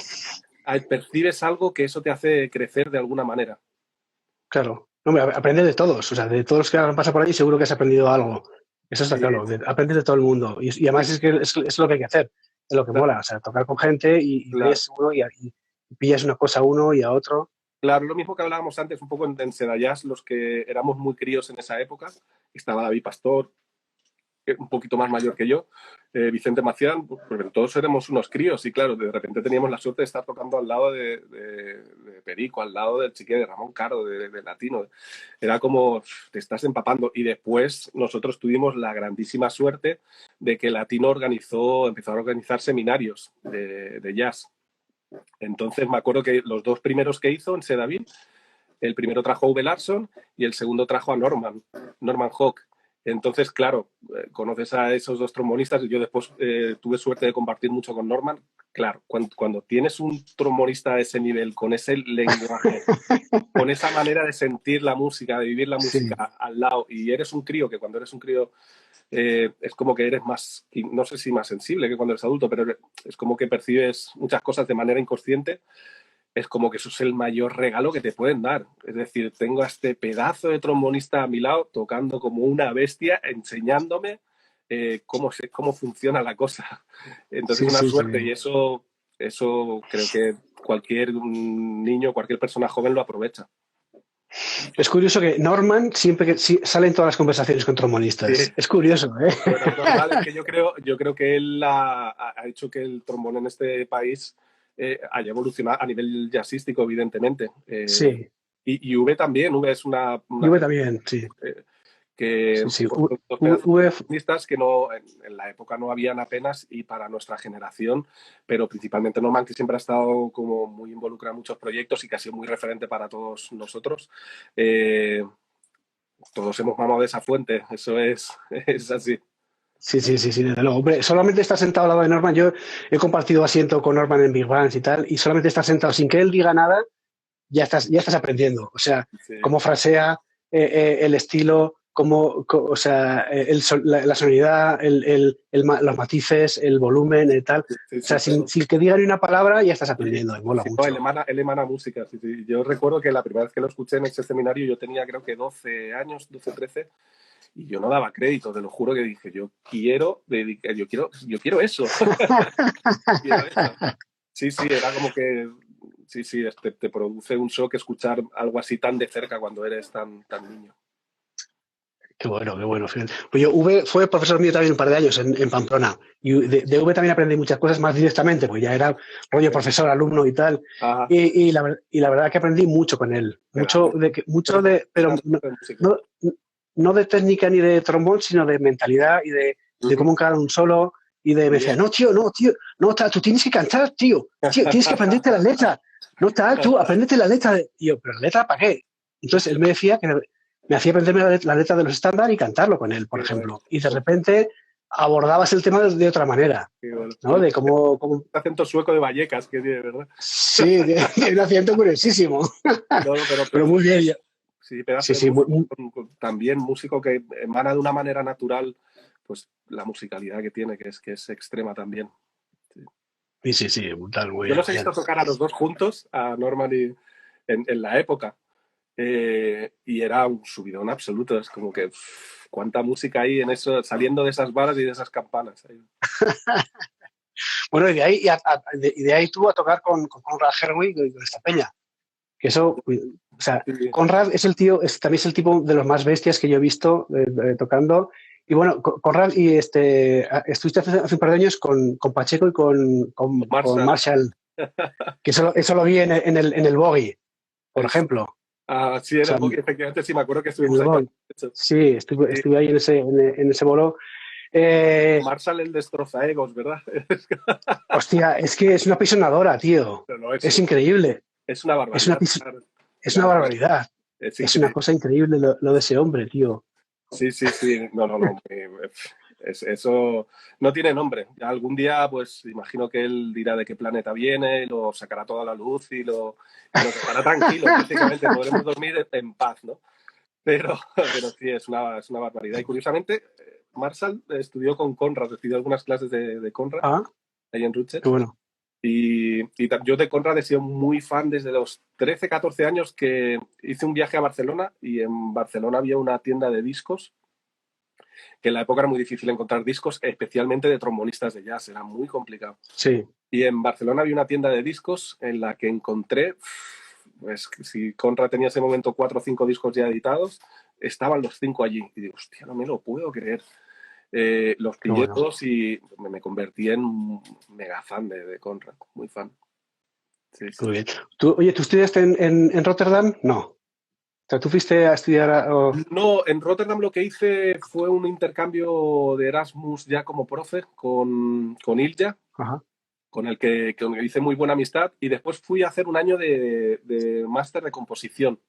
percibes algo que eso te hace crecer de alguna manera. Claro. No, hombre, aprende de todos. O sea, de todos los que han pasado por allí, seguro que has aprendido algo. Eso está Sí, claro. Aprendes de todo el mundo. Y además es que es lo que hay que hacer. Es lo que mola. O sea, tocar con gente y claro. ves uno y pillas una cosa a uno y a otro. Claro, lo mismo que hablábamos antes, un poco en Sedayas, los que éramos muy críos en esa época, estaba David Pastor, un poquito más mayor que yo, Vicente Macián, pues todos éramos unos críos y claro, de repente teníamos la suerte de estar tocando al lado de Perico, al lado del Chique de Ramón Caro, de Latino. Era como te estás empapando y después nosotros tuvimos la grandísima suerte de que Latino empezó a organizar seminarios de jazz. Entonces me acuerdo que los dos primeros que hizo en Sedaví, el primero trajo a Uwe Larsson y el segundo trajo a Norman Hawk. Entonces, claro, conoces a esos dos trombonistas. Yo después tuve suerte de compartir mucho con Norman. Claro, cuando tienes un trombonista de ese nivel, con ese lenguaje, con esa manera de sentir la música, de vivir la música Sí. al lado, y eres un crío, que cuando eres un crío es como que eres más, no sé si más sensible que cuando eres adulto, pero es como que percibes muchas cosas de manera inconsciente, es como que eso es el mayor regalo que te pueden dar. Es decir, tengo a este pedazo de trombonista a mi lado tocando como una bestia, enseñándome cómo funciona la cosa. Entonces, Sí, una sí, sí. suerte y eso creo que cualquier niño, cualquier persona joven lo aprovecha. Es curioso que Norman siempre sale en todas las conversaciones con Sí. trombonistas. Es curioso, ¿eh? Bueno, es normal, es que yo creo que él ha hecho que el trombón en este país haya evolucionado a nivel jazzístico, evidentemente. Sí. Y V también, V es una Yo también, sí. que Sí, sí. pues, dos pedazos de percusionistas que no, en la época no habían apenas y para nuestra generación, pero principalmente Norman, que siempre ha estado como muy involucrado en muchos proyectos y que ha sido muy referente para todos nosotros. Todos hemos mamado de esa fuente, eso es así. Sí, sí, sí, sí, desde luego. Hombre, solamente estar sentado al lado de Norman. Yo he compartido asiento con Norman en Big Bands y tal, y solamente estar sentado sin que él diga nada, ya estás aprendiendo. O sea, Sí, cómo frasea, el estilo, o sea, la sonoridad, los matices, el volumen y tal. sí, O sea, sí, todo. sin que diga ni una palabra, ya estás Sí, aprendiendo, y mola sí, no, mucho. él emana música. Sí, sí. Yo recuerdo que la primera vez que lo escuché en ese seminario yo tenía creo que 12 años, 12, 13, y yo no daba crédito, te lo juro que dije, yo quiero eso. Quiero eso. Sí, sí, era como que, sí, sí, te produce un shock escuchar algo así tan de cerca cuando eres tan niño. Qué bueno, qué bueno. Fíjate. Pues yo, V fue profesor mío también un par de años en Pamplona. Y de V también aprendí muchas cosas más directamente, pues ya era rollo profesor, alumno y tal. Ajá, Y la verdad que aprendí mucho con él. grande. Mucho de, pero De música. no, no de técnica ni de trombón, sino de mentalidad y de cómo encarar un solo. Y me decía, Bien. no, tío, no, tú tienes que cantar, tío, tienes que aprenderte las letras. No, tal, tú, apréndete la letra. Y yo, ¿pero la letra para qué? Entonces él me decía que me hacía aprenderme la letra de los estándares y cantarlo con él, por Qué bueno. ejemplo. Y de repente abordabas el tema de otra manera, Qué bueno. ¿no? De cómo Acento sueco de Vallecas que tiene, ¿verdad? sí, de un acento curiosísimo. No, no, Pero muy bien. sí, pedazo Sí, de sí, músico, también músico que emana de una manera natural, pues la musicalidad que tiene, que es extrema también. Sí. sí, sí, sí, brutal, muy Yo bien. los he visto tocar a los dos juntos, a Norman y en la época, y era un subidón absoluto, es como que cuánta música hay en eso, saliendo de esas varas y de esas campanas. Bueno, y de ahí, y de ahí tú a tocar con Conrad Herwig y con esta peña. Que eso, o sea, Sí. Conrad es el tío, también es el tipo de los más bestias que yo he visto tocando. Y bueno, Conrad, y estuviste hace un par de años con Pacheco y con Marshall. Marshall, que eso lo vi en el Boggy, por ejemplo. Sí, O en el sea, Boki, efectivamente, sí, me acuerdo que en estuvimos el ahí. Boggy. Hecho. Sí, Sí. estuve ahí en ese bolo. Eh, Marshall el destrozaegos, ¿verdad? Hostia, es que es una pisonadora, tío. Pero no, Es increíble. es una Es una, barbaridad. pis- Claro, es una claro, barbaridad. es Es una increíble. cosa increíble lo de ese hombre, tío. Sí, sí, sí. No, no, no. Eso no tiene nombre. Algún día, pues, imagino que él dirá de qué planeta viene, lo sacará toda la luz y nos dejará tranquilos, básicamente. Podremos dormir en paz, ¿no? Pero sí, es una barbaridad. Y curiosamente, Marshall estudió con Conrad, recibió algunas clases de Conrad Ah, ahí en Rutgers. qué bueno. Yo de Conrad he sido muy fan desde los 13, 14 años que hice un viaje a Barcelona y en Barcelona había una tienda de discos, que en la época era muy difícil encontrar discos, especialmente de trombonistas de jazz, era muy complicado. Sí. Y en Barcelona había una tienda de discos en la que encontré, pues si Conrad tenía ese momento 4 o 5 discos ya editados, estaban los 5 allí. Y digo, hostia, no me lo puedo creer. Los Qué pillé bueno. todos y me convertí en un mega fan de Conrad, muy fan. Sí, sí. Muy bien. Oye, ¿tú estudiaste en Rotterdam? No. O sea, ¿tú fuiste a estudiar No, en Rotterdam lo que hice fue un intercambio de Erasmus ya como profe con Ilja, Ajá, con el que hice muy buena amistad, y después fui a hacer un año de máster de composición.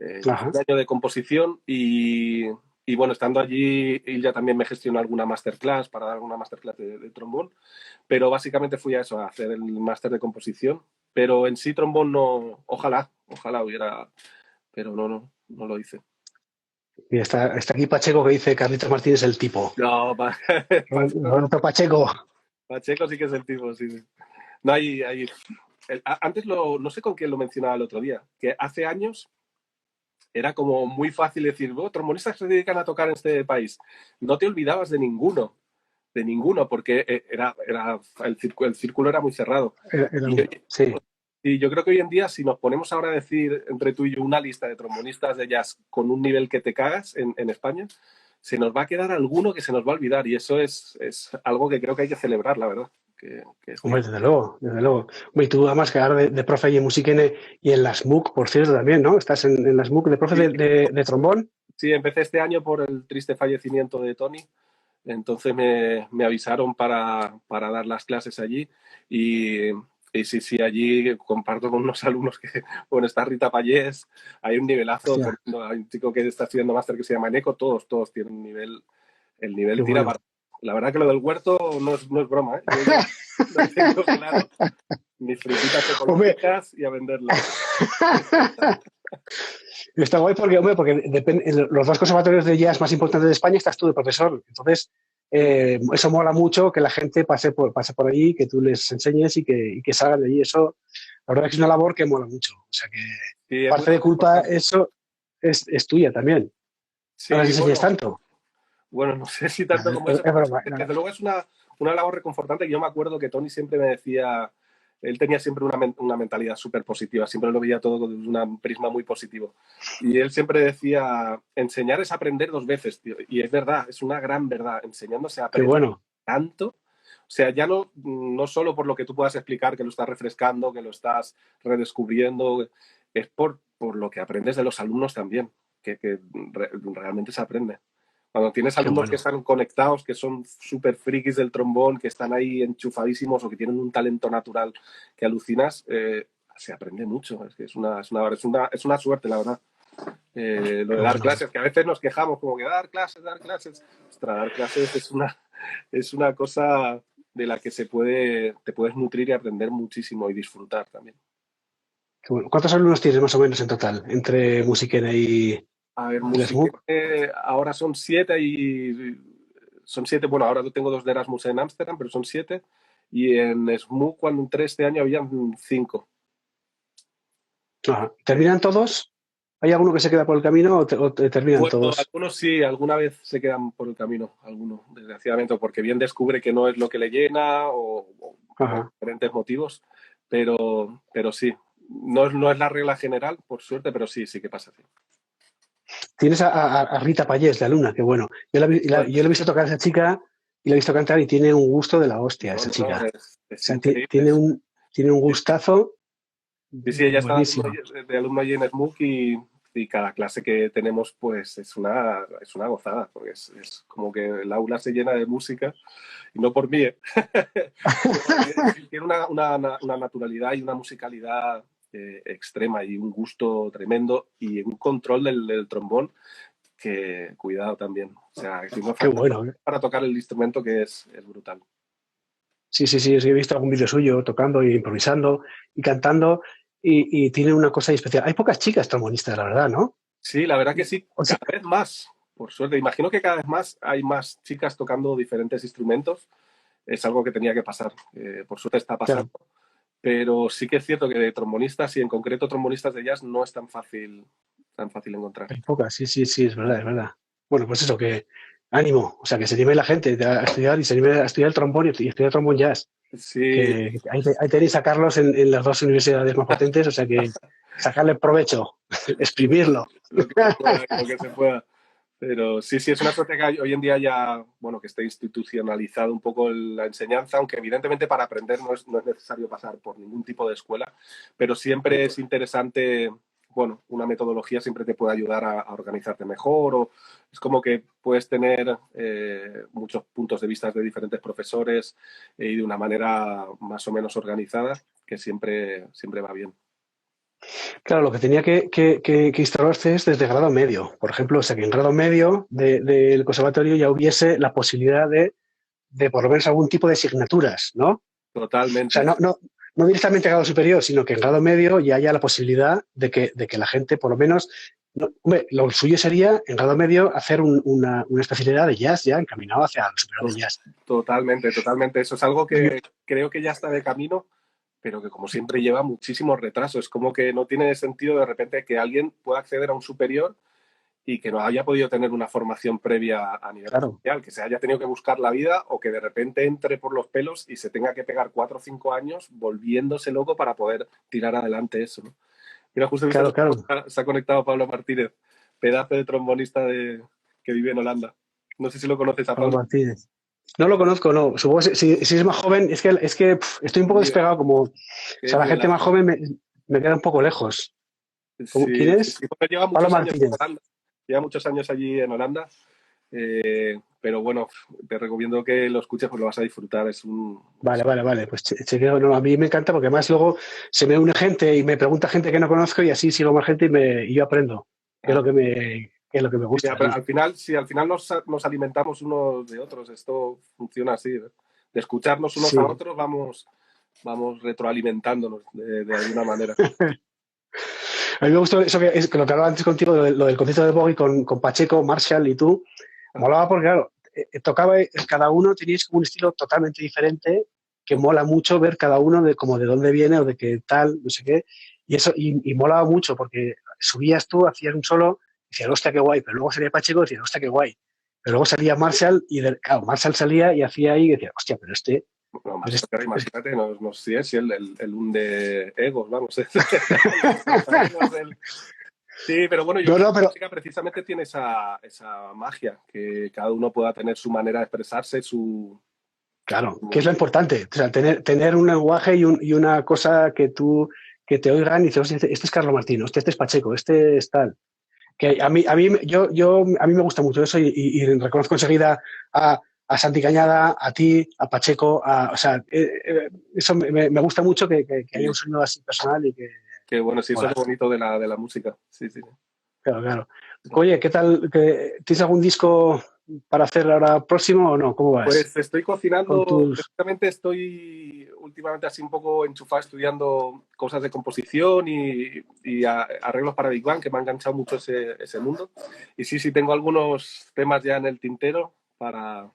Hice ajá. un año de composición y bueno, estando allí, Ilja también me gestionó alguna masterclass para dar alguna masterclass de trombón, pero básicamente fui a eso, a hacer el máster de composición, pero en sí trombón no, ojalá hubiera, pero no lo hice. Y está aquí Pacheco que dice Carlitos Martínez el tipo. No, Roberto Pacheco. Pacheco sí que es el tipo, sí, sí. No, antes no sé con quién lo mencionaba el otro día, que hace años era como muy fácil decir, trombonistas que se dedican a tocar en este país. No te olvidabas de ninguno, porque el círculo era muy cerrado. Y, Sí. y yo creo que hoy en día, si nos ponemos ahora a decir entre tú y yo una lista de trombonistas de jazz con un nivel que te cagas en España, se nos va a quedar alguno que se nos va a olvidar y eso es algo que creo que hay que celebrar, la verdad. que es Hombre, difícil. desde luego, desde luego. Hombre, y tú además que ahora de profe ahí en Musiquene y en las MOOC, por cierto, también, ¿no? Estás en las MOOC de profe Sí, de trombón. sí, empecé este año por el triste fallecimiento de Tony. Entonces me avisaron para dar las clases allí y, y sí, sí, allí comparto con unos alumnos que, bueno, está Rita Payés, hay un nivelazo Hostia, tremendo, hay un chico que está estudiando máster que se llama Eneco, todos tienen un nivel, el qué nivel tira para... bueno. La verdad que lo del huerto no es broma, ¿eh? Yo ya lo tengo claro, mis frutitas Hombre, ecológicas y a venderlas. está guay porque, hombre, porque en los dos conservatorios de jazz más importantes de España estás tú de profesor. Entonces, eso mola mucho que la gente pase por allí, que tú les enseñes y que salgan de allí. Eso, la verdad que es una labor que mola mucho. O sea que Sí, es muy parte de culpa, reconfortante. eso es tuya también. No les Sí, enseñes bueno, tanto. bueno, no sé si tanto como eso, Es pero broma. No. desde luego es una labor reconfortante que yo me acuerdo que Tony siempre me decía, él tenía siempre una mentalidad súper positiva, siempre lo veía todo con un prisma muy positivo. Y él siempre decía, enseñar es aprender dos veces, tío. Y es verdad, es una gran verdad, enseñando se Qué aprende bueno. tanto. O sea, ya no solo por lo que tú puedas explicar, que lo estás refrescando, que lo estás redescubriendo, es por lo que aprendes de los alumnos también, que realmente se aprende. Cuando tienes Qué alumnos que bueno. están conectados, que son súper frikis del trombón, que están ahí enchufadísimos o que tienen un talento natural que alucinas, se aprende mucho. Es que es una suerte, la verdad. Lo Qué de dar bueno. clases, que a veces nos quejamos como que dar clases, dar clases. Ostras, dar clases es una cosa de la que te puedes nutrir y aprender muchísimo y disfrutar también. Qué bueno. ¿Cuántos alumnos tienes más o menos en total entre Musiquena A ver, y las música, MOOC? ahora son siete y son siete, bueno, ahora tengo dos de Erasmus en Ámsterdam, pero son siete. Y en SMU, cuando entré este año, habían cinco. Ajá. ¿Terminan todos? ¿Hay alguno que se queda por el camino o terminan Bueno, todos? algunos sí, alguna vez se quedan por el camino, algunos, desgraciadamente, o porque bien descubre que no es lo que le llena o Ajá. diferentes motivos, pero sí, no es la regla general, por suerte, pero sí, sí que pasa así. Tienes a Rita Payés, la alumna, qué bueno. Yo la he visto tocar a esa chica y la he visto cantar y tiene un gusto de la hostia, No, esa no, chica. O es sea, increíble. tiene un gustazo Sí, sí, ella está buenísimo. de alumno allí en SMUC y cada clase que tenemos pues es una gozada, porque es como que el aula se llena de música, y no por mí, ¿eh? Tiene una naturalidad y una musicalidad extrema y un gusto tremendo y un control del trombón que cuidado también. O sea, que no Qué falta bueno, ¿eh? para tocar el instrumento que es brutal. Sí, sí, sí, sí, he visto algún vídeo suyo tocando y improvisando y cantando y tiene una cosa especial. Hay pocas chicas trombonistas, la verdad, ¿no? Sí, la verdad que sí, O sea, cada vez más, por suerte. Imagino que cada vez más hay más chicas tocando diferentes instrumentos. Es algo que tenía que pasar. Por suerte está pasando. claro, Pero sí que es cierto que de trombonistas y en concreto trombonistas de jazz no es tan fácil encontrar. hay pocas, sí, sí, sí, es verdad, es verdad. Bueno, pues eso, que ánimo, o sea, que se anime la gente a estudiar y se anime a estudiar el trombón y estudiar trombón jazz. Sí, Que ahí tenéis a Carlos en las dos universidades más potentes, o sea que sacarle provecho, exprimirlo. lo que se pueda, lo que se pueda. Pero sí, sí, es una suerte que hoy en día ya, bueno, que esté institucionalizado un poco la enseñanza, aunque evidentemente para aprender no es necesario pasar por ningún tipo de escuela, pero siempre es interesante, bueno, una metodología siempre te puede ayudar a organizarte mejor o es como que puedes tener muchos puntos de vista de diferentes profesores y de una manera más o menos organizada, que siempre va bien. Claro, lo que tenía que instaurarse es desde grado medio. Por ejemplo, o sea, que en grado medio del conservatorio ya hubiese la posibilidad de por lo menos algún tipo de asignaturas, ¿no? O sea, Totalmente. no directamente a grado superior, sino que en grado medio ya haya la posibilidad de que la gente, por lo menos, no, hombre, lo suyo sería en grado medio hacer una especialidad de jazz ya encaminado hacia el superior de jazz. Totalmente, totalmente. Eso es algo Y, que creo que ya está de camino, pero que como siempre lleva muchísimo retraso. Es como que no tiene sentido de repente que alguien pueda acceder a un superior y que no haya podido tener una formación previa a nivel claro, oficial, que se haya tenido que buscar la vida o que de repente entre por los pelos y se tenga que pegar 4 o 5 años volviéndose loco para poder tirar adelante eso, ¿no? Mira, justo he visto claro, que claro. se ha conectado Pablo Martínez, pedazo de trombonista que vive en Holanda. No sé si lo conoces a Pablo Pablo. Martínez. No lo conozco, no. Supongo que si es más joven, estoy un poco Sí, despegado, como, o es sea, la gente más buenazo. joven me queda un poco lejos. ¿Quién Sí, sí, es? sí. Bueno, lleva Pablo muchos años en Martínez. Holanda. Lleva muchos años allí en Holanda. Pero bueno, te recomiendo que lo escuches porque lo vas a disfrutar. Vale, vale, vale. Pues chequeo. No, a mí me encanta porque además luego se me une gente y me pregunta gente que no conozco y así sigo más gente y yo aprendo, que es Ah, que es lo que me sí, gusta. pero Sí, al final, sí, al final nos alimentamos unos de otros. Esto funciona así. De escucharnos unos a sí. otros, vamos retroalimentándonos de alguna manera. A mí me gustó eso que lo que hablaba antes contigo, lo del concierto de Bowie con Pacheco, Marshall y tú. Ah, Molaba porque, claro, tocaba, cada uno teníais como un estilo totalmente diferente, que mola mucho ver cada uno de como de dónde viene o de qué tal, no sé qué. Y molaba mucho porque subías tú, hacías un solo, y decías, hostia, qué guay, pero luego salía Pacheco y decías, hostia, qué guay. Pero luego salía Marshall claro, Marshall salía y hacía ahí y decía, hostia, pero no, pero más este, claro, imagínate, no sé si el hunde egos, vamos. El destrozaegos, sí, pero bueno, yo No, creo que no, la pero música precisamente tiene esa magia, que cada uno pueda tener su manera de expresarse, claro, que es lo su- importante. O sea, tener un lenguaje y una cosa que te oigan y dices, hostia, este es Carlos Martín, hostia, este es Pacheco, este es tal. Que a mí me gusta mucho eso y reconozco enseguida a Santi Cañada, a ti, a Pacheco, o sea, eso me gusta mucho que haya un sí, sonido así personal y que que bueno, sí, eso es mola. lo bonito de la música. Sí, sí. Claro, claro. Oye, ¿qué tal? ¿Tienes algún disco para hacer ahora próximo o no? ¿Cómo vas Pues estoy con cocinando, tus... precisamente estoy últimamente así un poco enchufado estudiando cosas de composición y arreglos para Big Bang, que me ha enganchado mucho ese mundo. Y sí, sí, tengo algunos temas ya en el tintero para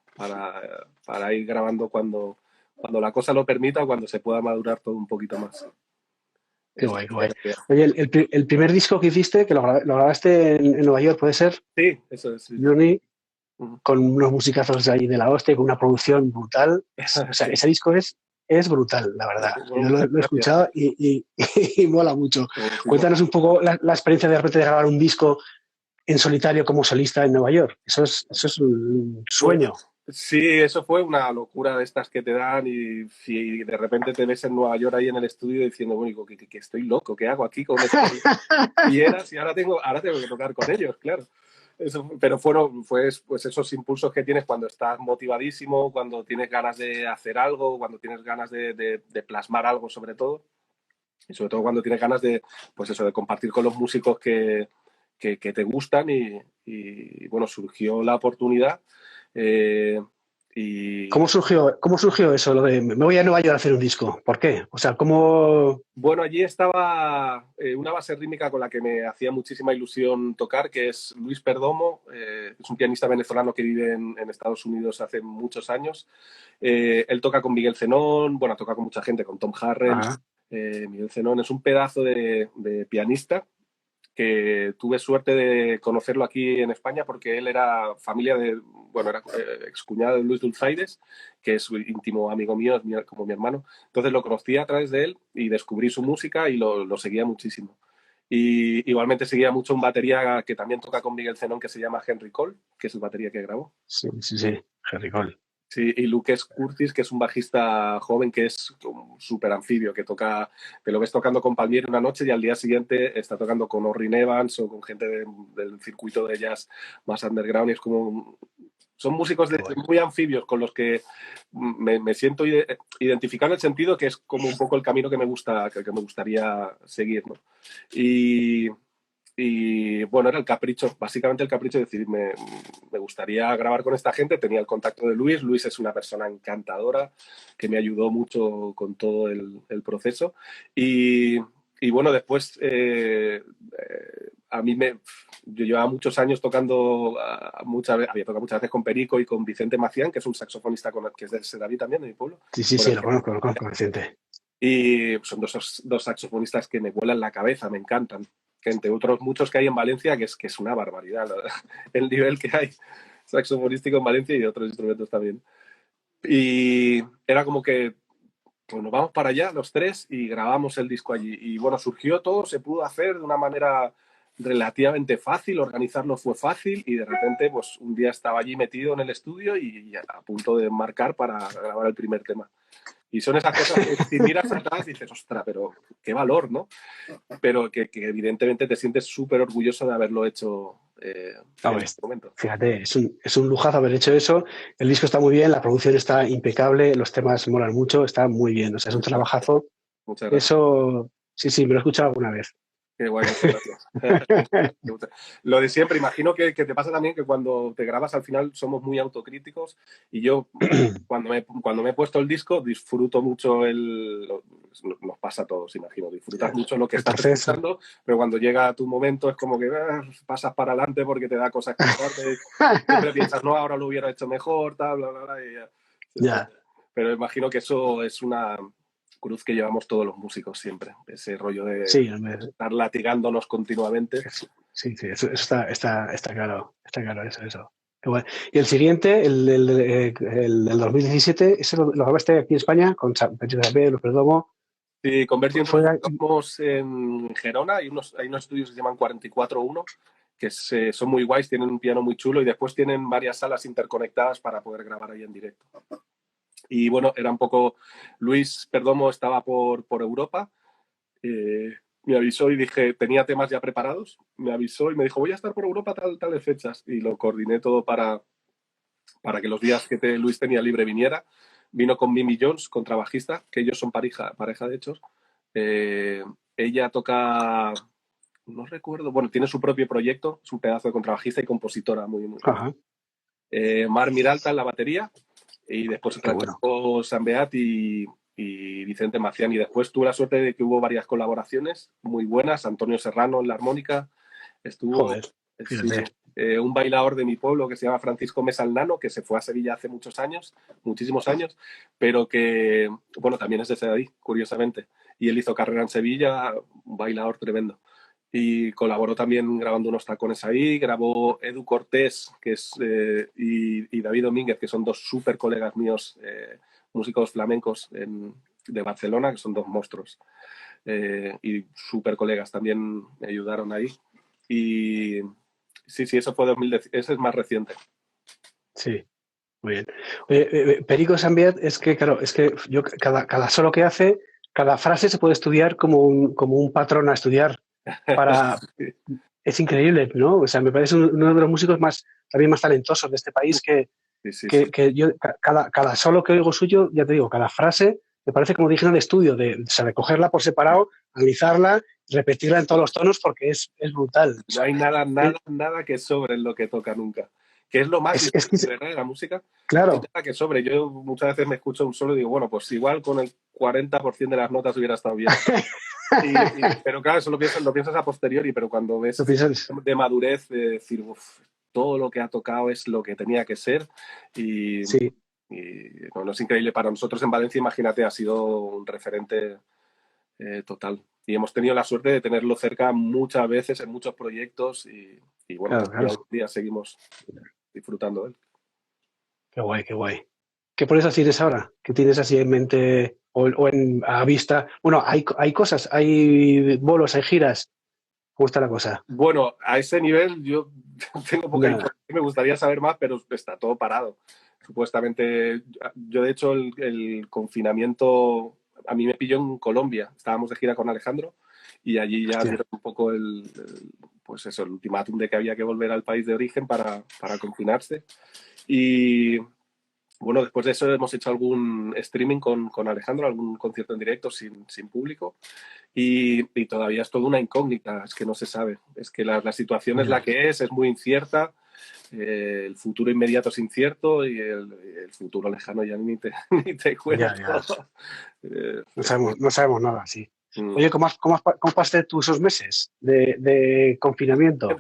ir grabando cuando la cosa lo permita o cuando se pueda madurar todo un poquito más. Qué Esa guay, qué es guay. la idea. Oye, el primer disco que hiciste, que lo grabaste en Nueva York, ¿puede ser? Sí, eso es. Sí, sí. Journey, Ujú. con unos musicazos ahí de la hostia, con una producción brutal. O sea, Sí. ese disco es brutal, la verdad. Bueno, Yo muchas lo he gracias. escuchado y mola mucho. Sí, Cuéntanos un poco la experiencia de repente de grabar un disco en solitario como solista en Nueva York. Eso es un pues sueño. sí, eso fue una locura de estas que te dan y de repente te ves en Nueva York ahí en el estudio diciendo, bueno, que estoy loco, ¿qué hago aquí con estos fieras? Y ahora tengo que tocar con ellos, claro. Pero fue pues esos impulsos que tienes cuando estás motivadísimo, cuando tienes ganas de hacer algo, cuando tienes ganas de plasmar algo sobre todo, y sobre todo cuando tienes ganas pues eso, de compartir con los músicos que te gustan bueno, surgió la oportunidad. eh, y Cómo surgió eso? Lo de me voy a Nueva York a hacer un disco. ¿Por qué? O sea, ¿cómo...? bueno, allí estaba una base rítmica con la que me hacía muchísima ilusión tocar, que es Luis Perdomo, es un pianista venezolano que vive en Estados Unidos hace muchos años. Él toca con Miguel Zenón, bueno, toca con mucha gente, con Tom Harrell. Ah, Miguel Zenón es un pedazo de pianista que tuve suerte de conocerlo aquí en España porque él era familia bueno, era excuñado de Luis Dulzaides, que es un íntimo amigo mío, es como mi hermano. Entonces lo conocí a través de él y descubrí su música y lo seguía muchísimo. Y igualmente seguía mucho un batería que también toca con Miguel Zenón que se llama Henry Cole, que es el batería que grabó. sí, sí, sí. Jerry Cole. Sí, y Lucas Curtis, que es un bajista joven que es un súper anfibio, que te lo ves tocando con Palmieri una noche y al día siguiente está tocando con Orrin Evans o con gente del circuito de jazz más underground y es como... Son músicos Qué guay. muy anfibios con los que me siento identificado en el sentido que es como un poco el camino que me gustaría seguir, ¿no? Y, y bueno, era el capricho, básicamente el capricho de decir, me gustaría grabar con esta gente. Tenía el contacto de Luis. Luis es una persona encantadora que me ayudó mucho con todo el proceso. Y, y bueno, después a mí yo llevaba muchos años tocando, había tocado muchas veces con Perico y con Vicente Macián, que es un saxofonista que es de Sedaví también, de mi pueblo, Sí, sí, con sí, el que lo conozco, reciente. y son dos saxofonistas que me vuelan la cabeza, me encantan. Que entre otros muchos que hay en Valencia, que es una barbaridad el nivel que hay saxofonístico en Valencia y de otros instrumentos también. Y era como que pues nos vamos para allá los tres y grabamos el disco allí. Y bueno, surgió todo, se pudo hacer de una manera relativamente fácil, organizarlo fue fácil y de repente pues un día estaba allí metido en el estudio y a punto de marcar para grabar el primer tema. Y son esas cosas que si miras atrás dices, ostras, pero qué valor, ¿no? Pero que evidentemente te sientes súper orgulloso de haberlo hecho en Hombre, este momento. fíjate, es un lujazo haber hecho eso. El disco está muy bien, la producción está impecable, los temas molan mucho, está muy bien. O sea, es un trabajazo. Muchas gracias. Eso, sí, sí, me lo he escuchado alguna vez. Qué guay, muchas gracias. Lo de siempre, imagino que te pasa también que cuando te grabas al final somos muy autocríticos y yo cuando me he puesto el disco disfruto mucho nos pasa a todos, imagino, disfrutas mucho lo que El estás proceso. escuchando, pero cuando llega tu momento es como que pasas para adelante porque te da cosas que siempre piensas, no, ahora lo hubiera hecho mejor, tal, bla, bla, bla, y ya. Ya. Pero imagino que eso es una cruz que llevamos todos los músicos siempre, ese rollo de Sí, hombre, estar latigándonos continuamente. sí, sí, eso está claro, eso. Qué guay. Y el siguiente, el del 2017, ese lo grabaste aquí en España con Petit Xavier, Los Perdomo. Sí, Convergent Fue, estamos en Gerona, hay unos estudios que se llaman 44.1, que son muy guays, tienen un piano muy chulo y después tienen varias salas interconectadas para poder grabar ahí en directo. Y bueno, era un poco, Luis Perdomo estaba por Europa, me avisó y dije, tenía temas ya preparados, me avisó y me dijo, voy a estar por Europa tales fechas, y lo coordiné todo para que los días que Luis tenía libre viniera. Vino con Mimi Jones, contrabajista, que ellos son pareja de hecho. Ella toca, no recuerdo, bueno, tiene su propio proyecto, es un pedazo de contrabajista y compositora muy, muy buena. Mar Miralta en la batería y después San Beat y Vicente Macián. Y después tuve la suerte de que hubo varias colaboraciones muy buenas. Antonio Serrano en la armónica. Estuvo un bailador de mi pueblo que se llama Francisco Mesa el Nano, que se fue a Sevilla hace muchos años, muchísimos años, pero que, bueno, también es de Sedadí, curiosamente. Y él hizo carrera en Sevilla, un bailador tremendo. Y colaboró también grabando unos tacones ahí, grabó Edu Cortés y David Domínguez, que son dos súper colegas míos, músicos flamencos de Barcelona, que son dos monstruos. Y súper colegas también me ayudaron ahí. Y sí, eso fue 2010, ese es más reciente. Sí, muy bien. Oye, Perico Sambiat es que, claro, es que yo cada solo que hace, cada frase se puede estudiar como un patrón a estudiar para... Sí. Es increíble, ¿no? O sea, me parece uno de los músicos también más talentosos de este país que yo, cada solo que oigo suyo, ya te digo, cada frase me parece como digna de estudio, o sea, de cogerla por separado, analizarla, repetirla en todos los tonos porque es brutal. No hay nada que sobre en lo que toca nunca. Que es lo más difícil de la música. Claro. No hay nada que sobre. Yo muchas veces me escucho un solo y digo, bueno, pues igual con el 40% de las notas hubiera estado bien. Pero claro, eso lo piensas a posteriori, pero cuando ves de madurez, de decir, uf, todo lo que ha tocado es lo que tenía que ser. Y bueno, es increíble. Para nosotros en Valencia, imagínate, ha sido un referente total. Y hemos tenido la suerte de tenerlo cerca muchas veces en muchos proyectos y bueno, claro. Día seguimos disfrutando de él. Qué guay, qué guay. ¿Qué proyectos tienes ahora? ¿Qué tienes así en mente o a vista? Bueno, hay cosas, hay bolos, hay giras. ¿Cómo está la cosa? Bueno, a ese nivel yo tengo poca información, me gustaría saber más, pero está todo parado. Supuestamente, yo de hecho el confinamiento a mí me pilló en Colombia. Estábamos de gira con Alejandro y allí ya dieron un poco pues eso, el ultimátum de que había que volver al país de origen para confinarse. Y bueno, después de eso hemos hecho algún streaming con Alejandro, algún concierto en directo sin público y todavía es toda una incógnita, es que no se sabe. Es que la situación es la que es muy incierta, el futuro inmediato es incierto y el futuro lejano ya ni te cuento. No sabemos nada, sí. Oye, ¿cómo pasaste tú esos meses de confinamiento?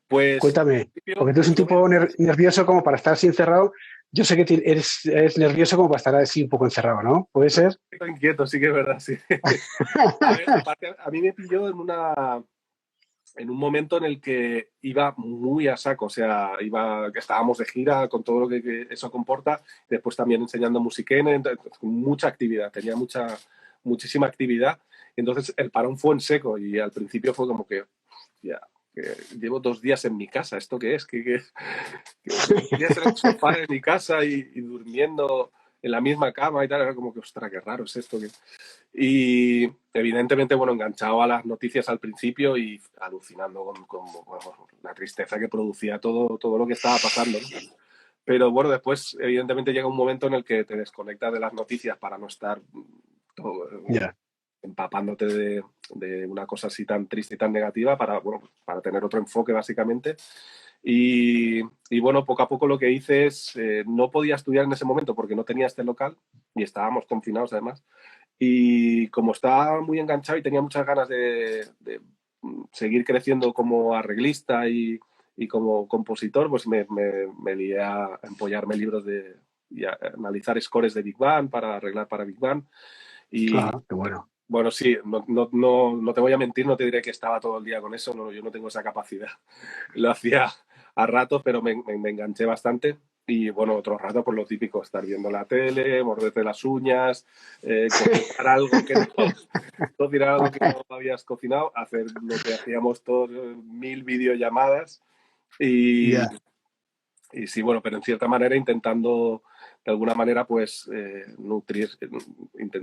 Pues, cuéntame, porque tú eres un tipo nervioso como para estar así encerrado. Yo sé que eres nervioso como para estar así un poco encerrado, ¿no? ¿Puede ser? Estoy inquieto, sí que es verdad, sí. A ver, aparte, a mí me pilló en un momento en el que iba muy a saco, o sea, estábamos de gira con todo lo que eso comporta, después también enseñando musiquén, mucha actividad, tenía muchísima actividad, entonces el parón fue en seco y al principio fue como que, ya, que llevo 2 días en mi casa, ¿esto qué es? Que 2 días en el sofá de mi casa y durmiendo en la misma cama y tal, era como que, ostras, qué raro es esto. Y evidentemente, bueno, enganchado a las noticias al principio y alucinando con bueno, la tristeza que producía todo lo que estaba pasando, ¿no? Pero bueno, después evidentemente llega un momento en el que te desconectas de las noticias para no estar todo, Ya. empapándote de una cosa así tan triste y tan negativa para, bueno, para tener otro enfoque básicamente. Y bueno, poco a poco lo que hice es, no podía estudiar en ese momento porque no tenía este local y estábamos confinados además. Y como estaba muy enganchado y tenía muchas ganas de seguir creciendo como arreglista y como compositor, pues me lié a empollarme libros y a analizar scores de Big Band para arreglar para Big Band. Y Qué bueno. bueno, sí, no te voy a mentir, no te diré que estaba todo el día con eso, no, yo no tengo esa capacidad. Lo hacía a ratos, pero me enganché bastante. Y bueno, otro rato, por lo típico, estar viendo la tele, morderte las uñas, cocinar algo que no, cocinar algo que no habías cocinado, hacer lo que hacíamos todos, 1000 videollamadas. Y, Ya. y sí, bueno, pero en cierta manera intentando, de alguna manera, pues nutrir,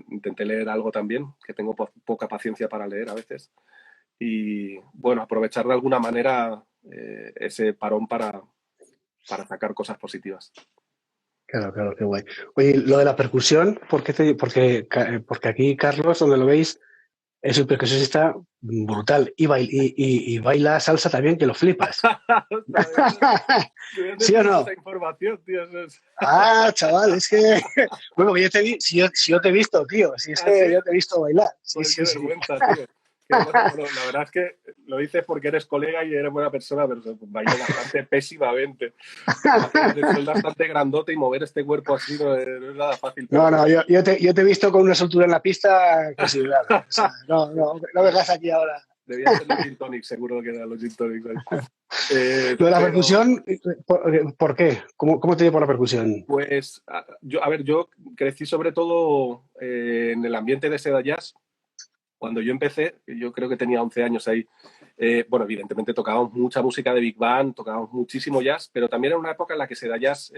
intenté leer algo también, que tengo poca paciencia para leer a veces. Y bueno, aprovechar de alguna manera ese parón para sacar cosas positivas. Claro, claro, qué guay. Oye, lo de la percusión, porque aquí Carlos, donde lo veis, es un percusionista brutal y baila salsa también, que lo flipas. ¿De dónde ¿Sí o tienes no? esa información, tío? Ah, chaval, es que. Bueno, yo te vi, si yo te he visto, tío, si es ¿Ah, que sí? yo te he visto bailar. Sí, Joder, qué sí, sí. vergüenza, tío. Qué vergüenza. Bueno, la verdad es que lo dices porque eres colega y eres buena persona, pero bailo bastante pésimamente. Soy bastante grandote y mover este cuerpo así no es nada fácil, pero No, bueno. no, yo te he visto con una soltura en la pista considerable. O sea, no, no, no vengas aquí ahora. Debían ser los gin tonics, seguro que eran los gin tonics. Lo de la Pero percusión, ¿por qué? ¿Cómo te dio por la percusión? pues, yo crecí sobre todo en el ambiente de Seda Jazz. Cuando yo empecé, yo creo que tenía 11 años ahí. Bueno, evidentemente tocábamos mucha música de Big Band, tocábamos muchísimo jazz, pero también era una época en la que Seda Jazz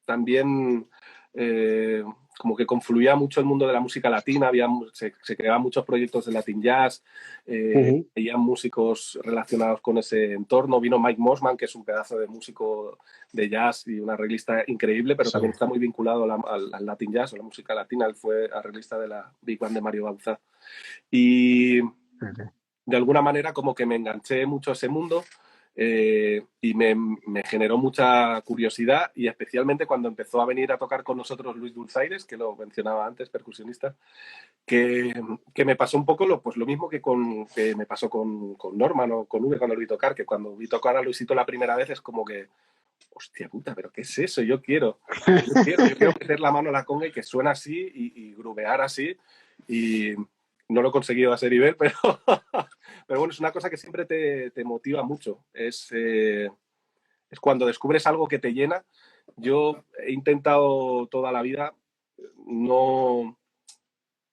también eh, como que confluía mucho el mundo de la música latina, se creaban muchos proyectos de Latin Jazz, Ujú. veían músicos relacionados con ese entorno. Vino Mike Mossman, que es un pedazo de músico de jazz y un arreglista increíble, pero Sí. también está muy vinculado al Latin Jazz, a la música latina. Él fue arreglista de la Big Band de Mario Bauza. Y de alguna manera como que me enganché mucho a ese mundo y me generó mucha curiosidad, y especialmente cuando empezó a venir a tocar con nosotros Luis Dulzaires, que lo mencionaba antes, percusionista, que me pasó un poco pues lo mismo que me pasó con Norman o con Uber cuando lo vi tocar, que cuando vi tocar a Luisito la primera vez es como que, hostia puta, pero ¿qué es eso? Yo quiero meter la mano a la conga y que suena así y grubear así, y no lo he conseguido a ese nivel, pero, pero bueno, es una cosa que siempre te motiva mucho. Es cuando descubres algo que te llena. Yo he intentado toda la vida no,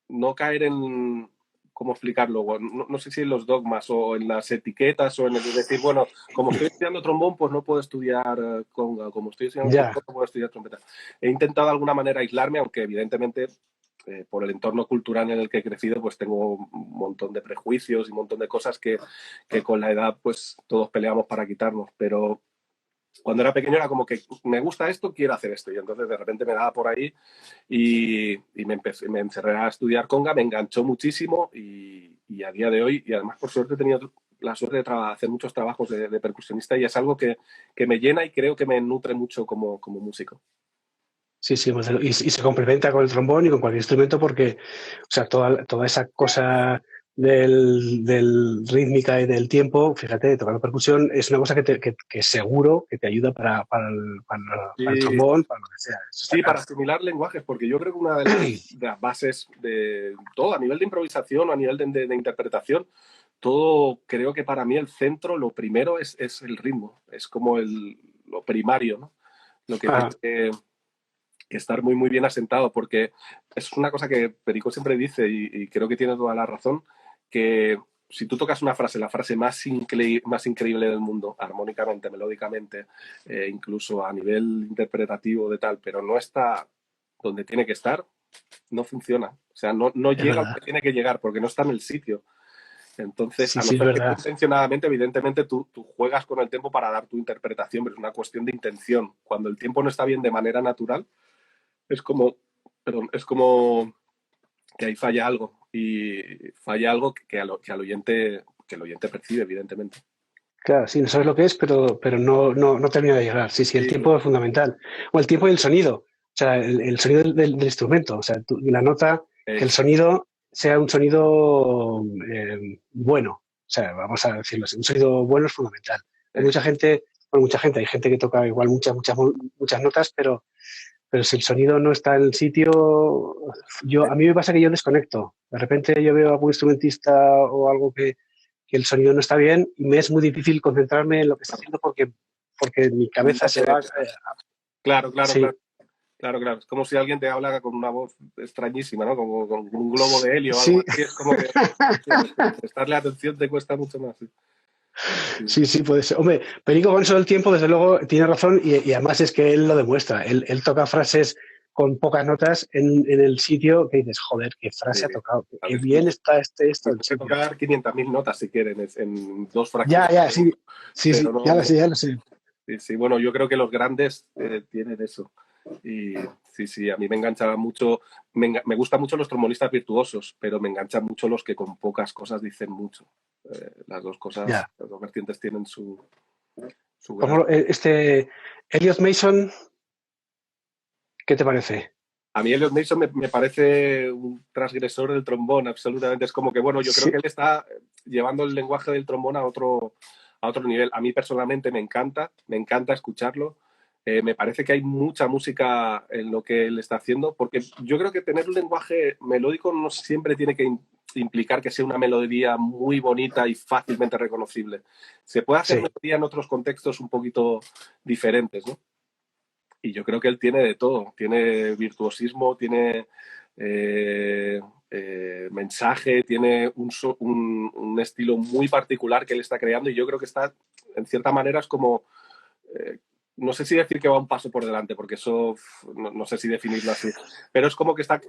no caer en, ¿cómo explicarlo? No sé si en los dogmas o en las etiquetas o en el decir, bueno, como estoy estudiando trombón, pues no puedo estudiar conga, como estoy estudiando Ya. trombón, no puedo estudiar trompeta. He intentado de alguna manera aislarme, aunque evidentemente por el entorno cultural en el que he crecido, pues tengo un montón de prejuicios y un montón de cosas que con la edad pues todos peleamos para quitarnos, pero cuando era pequeño era como que me gusta esto, quiero hacer esto, y entonces de repente me daba por ahí y me encerré a estudiar conga, me enganchó muchísimo y a día de hoy, y además por suerte he tenido la suerte de hacer muchos trabajos de percusionista, y es algo que me llena y creo que me nutre mucho como músico. Sí, sí, y se complementa con el trombón y con cualquier instrumento porque, o sea, toda esa cosa del rítmica y del tiempo, fíjate, tocar la percusión es una cosa que seguro que te ayuda para el Sí, trombón, para lo que sea. Eso está sí, para claro. asimilar lenguajes, porque yo creo que una de las bases de todo, a nivel de improvisación o a nivel de interpretación, todo, creo que para mí el centro, lo primero es el ritmo, es como lo primario, ¿no? Lo que tiene Ah, que estar muy, muy bien asentado, porque es una cosa que Perico siempre dice, y creo que tiene toda la razón, que si tú tocas una frase, la frase más increíble del mundo, armónicamente, melódicamente, incluso a nivel interpretativo de tal, pero no está donde tiene que estar, no funciona. O sea, no Es llega a verdad. donde tiene que llegar porque no está en el sitio. Entonces, Sí, a no sí, es ser que tú verdad. intencionadamente, evidentemente, tú juegas con el tiempo para dar tu interpretación, pero es una cuestión de intención. Cuando el tiempo no está bien de manera natural, es como, perdón, es como que ahí falla algo. Y falla algo que el oyente percibe, evidentemente. Claro, sí, no sabes lo que es, pero no termina de llegar. Sí, sí, el Sí, tiempo es fundamental. O el tiempo y el sonido. O sea, el sonido del instrumento. O sea, la nota, que el eso. sonido sea un sonido bueno. O sea, vamos a decirlo así, un sonido bueno es fundamental. Hay Eso. mucha gente, bueno, mucha gente, hay gente que toca igual muchas notas, pero si el sonido no está en el sitio, a mí me pasa que yo desconecto. De repente yo veo a algún instrumentista o algo que el sonido no está bien y me es muy difícil concentrarme en lo que está haciendo porque mi cabeza No se te va. dejas. Claro, claro, claro. Sí, Claro, claro. Es como si alguien te habla con una voz extrañísima, ¿no? Como con un globo de helio o algo sí, así. Es como que prestarle atención te cuesta mucho más. Sí, sí, sí, sí, puede ser. Hombre, Perico Gonzo del Tiempo, desde luego, tiene razón y además es que él lo demuestra. Él toca frases con pocas notas en el sitio que dices, joder, qué sí. frase ha tocado, A qué ver, bien está esto y en puede sitio. tocar 500.000 notas si quieren en dos Ya, fracciones de ya, sí, segundo. sí, Pero sí, ya lo no. sé, ya lo sé. Sí, sí, bueno, yo creo que los grandes tienen eso. Y sí, sí, a mí me engancha mucho. Me gustan mucho los trombonistas virtuosos, pero me enganchan mucho los que con pocas cosas dicen mucho. Las dos cosas, Ya. las dos vertientes tienen su Por gran. ejemplo, Elliot Mason, ¿qué te parece? A mí Elliot Mason me parece un transgresor del trombón, absolutamente. Es como que, bueno, yo creo Sí, que él está llevando el lenguaje del trombón a otro nivel. A mí personalmente me encanta escucharlo. Me parece que hay mucha música en lo que él está haciendo, porque yo creo que tener un lenguaje melódico no siempre tiene que implicar que sea una melodía muy bonita y fácilmente reconocible. Se puede hacer sí. melodía en otros contextos un poquito diferentes, ¿no? Y yo creo que él tiene de todo, tiene virtuosismo, tiene eh, mensaje, tiene un estilo muy particular que él está creando y yo creo que está, en cierta manera, es como, eh, no sé si decir que va un paso por delante, porque eso no sé si definirlo así, pero es como que está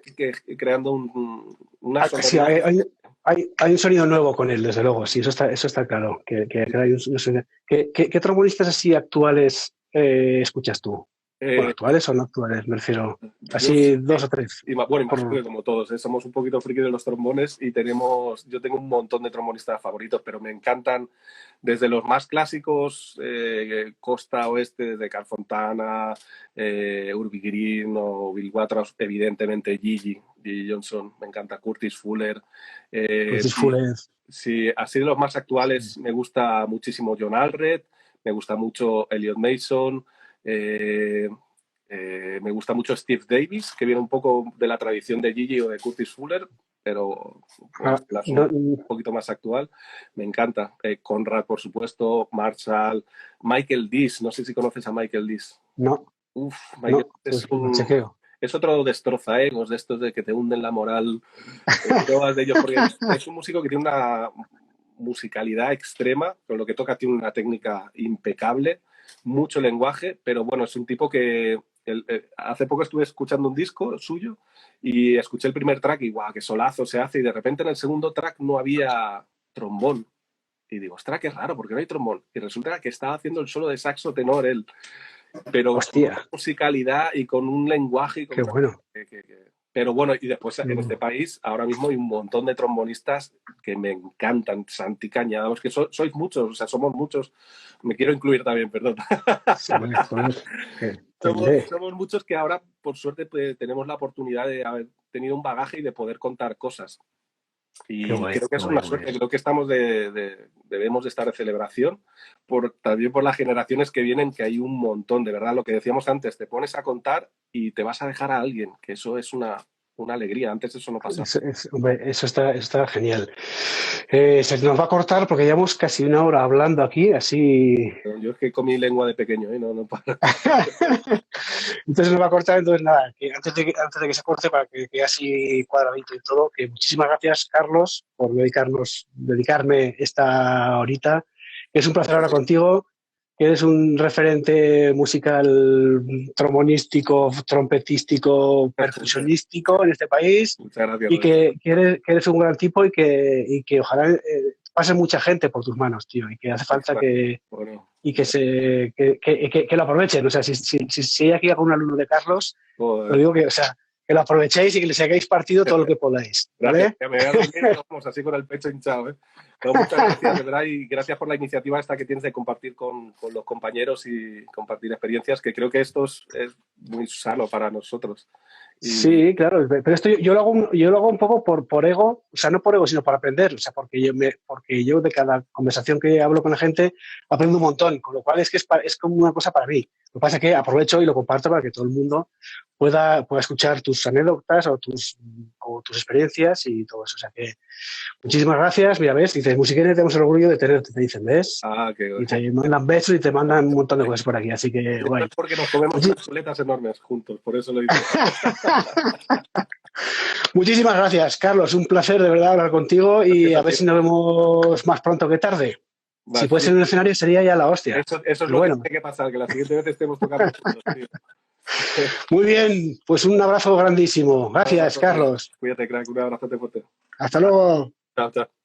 creando una Sí, sonoridad diferente. hay un sonido nuevo con él, desde luego, sí, eso está claro. Que hay un sonido. ¿Qué trombonistas así actuales escuchas tú? Bueno, Eh, actuales o no actuales, me refiero. Yo Así dos sí, o tres. bueno, imagino Por... que como todos, ¿eh? Somos un poquito friki de los trombones y yo tengo un montón de trombonistas favoritos, pero me encantan desde los más clásicos, costa oeste, desde Carl Fontana, Urbie Green o Bill Watraus, evidentemente Gigi Johnson, me encanta Curtis Fuller. Curtis Y Fuller. sí, así de los más actuales me gusta muchísimo John Allred, me gusta mucho Elliot Mason, eh, me gusta mucho Steve Davis, que viene un poco de la tradición de Gigi o de Curtis Fuller, pero por Ah, estilarse un poquito más actual. Me encanta. Conrad, por supuesto, Marshall, Michael Dees, no sé si conoces a Michael Dees. no, Uf, Michael no, Dees pues lo chequeo. es otro destrozaegos de estos de que te hunden la moral. Pruebas de ellos, porque es un músico que tiene una musicalidad extrema, con lo que toca tiene una técnica impecable, mucho lenguaje, pero bueno, es un tipo que hace poco estuve escuchando un disco suyo y escuché el primer track y guau, qué solazo se hace y de repente en el segundo track no había trombón. Y digo, ostras, qué raro, porque no hay trombón. Y resulta que estaba haciendo el solo de saxo tenor él, pero con Hostia, una musicalidad y con un lenguaje y con qué una. bueno. Pero bueno, y después Qué en este bueno. país ahora mismo hay un montón de trombonistas que me encantan. Santi Cañados, que sois muchos, o sea, somos muchos. Me quiero incluir también, perdón. Joder, joder, te somos, diré. somos muchos que ahora, por suerte, pues, tenemos la oportunidad de haber tenido un bagaje y de poder contar cosas. Qué Y guay, creo que qué es guay, una qué guay. suerte, creo que debemos de estar de celebración, también por las generaciones que vienen, que hay un montón, de verdad, lo que decíamos antes, te pones a contar y te vas a dejar a alguien, que eso es una alegría. Antes eso no pasaba. Hombre, eso está genial. Se nos va a cortar porque llevamos casi una hora hablando aquí, así. Pero yo es que con mi lengua de pequeño, no para. Entonces nos va a cortar, entonces nada, que antes de que se corte, para que quede así cuadradito y todo, que muchísimas gracias, Carlos, por dedicarme esta horita, que es un placer hablar contigo, que eres un referente musical trombonístico, trompetístico, percusionístico en este país. Muchas gracias. Y que eres un gran tipo y que ojalá pase mucha gente por tus manos, tío, y que hace falta que lo aprovechen. O sea, si hay aquí algún alumno de Carlos, lo digo que, o sea, que lo aprovechéis y que le saquéis partido todo lo que podáis. ¿Vale? Gracias, me voy a dormir, vamos así con el pecho hinchado. Pero muchas gracias, de verdad, y gracias por la iniciativa esta que tienes de compartir con los compañeros y compartir experiencias, que creo que esto es muy sano para nosotros. Sí, claro, pero esto yo lo hago un poco por ego, o sea, no por ego, sino para aprender, o sea, porque yo de cada conversación que hablo con la gente aprendo un montón, con lo cual es como una cosa para mí. Lo que pasa es que aprovecho y lo comparto para que todo el mundo pueda escuchar tus anécdotas o tus experiencias y todo eso. O sea que muchísimas gracias. Mira, ves, dices, Musiquenes, tenemos el orgullo de tenerte, te dicen, ¿ves? Qué y te mandan besos y te mandan un montón de cosas por aquí, así que guay. Es porque nos comemos unas chuletas enormes juntos, por eso lo digo. Muchísimas gracias, Carlos. Un placer de verdad hablar contigo y a ver si nos vemos más pronto que tarde. Vale, si puede ser en un escenario sería ya la hostia. Eso es lo que tiene que pasar, que la siguiente vez estemos tocando juntos, tío. Muy bien, pues un abrazo grandísimo. Gracias, Carlos. Cuídate, crack. Un abrazo fuerte. Hasta luego. Chao, chao.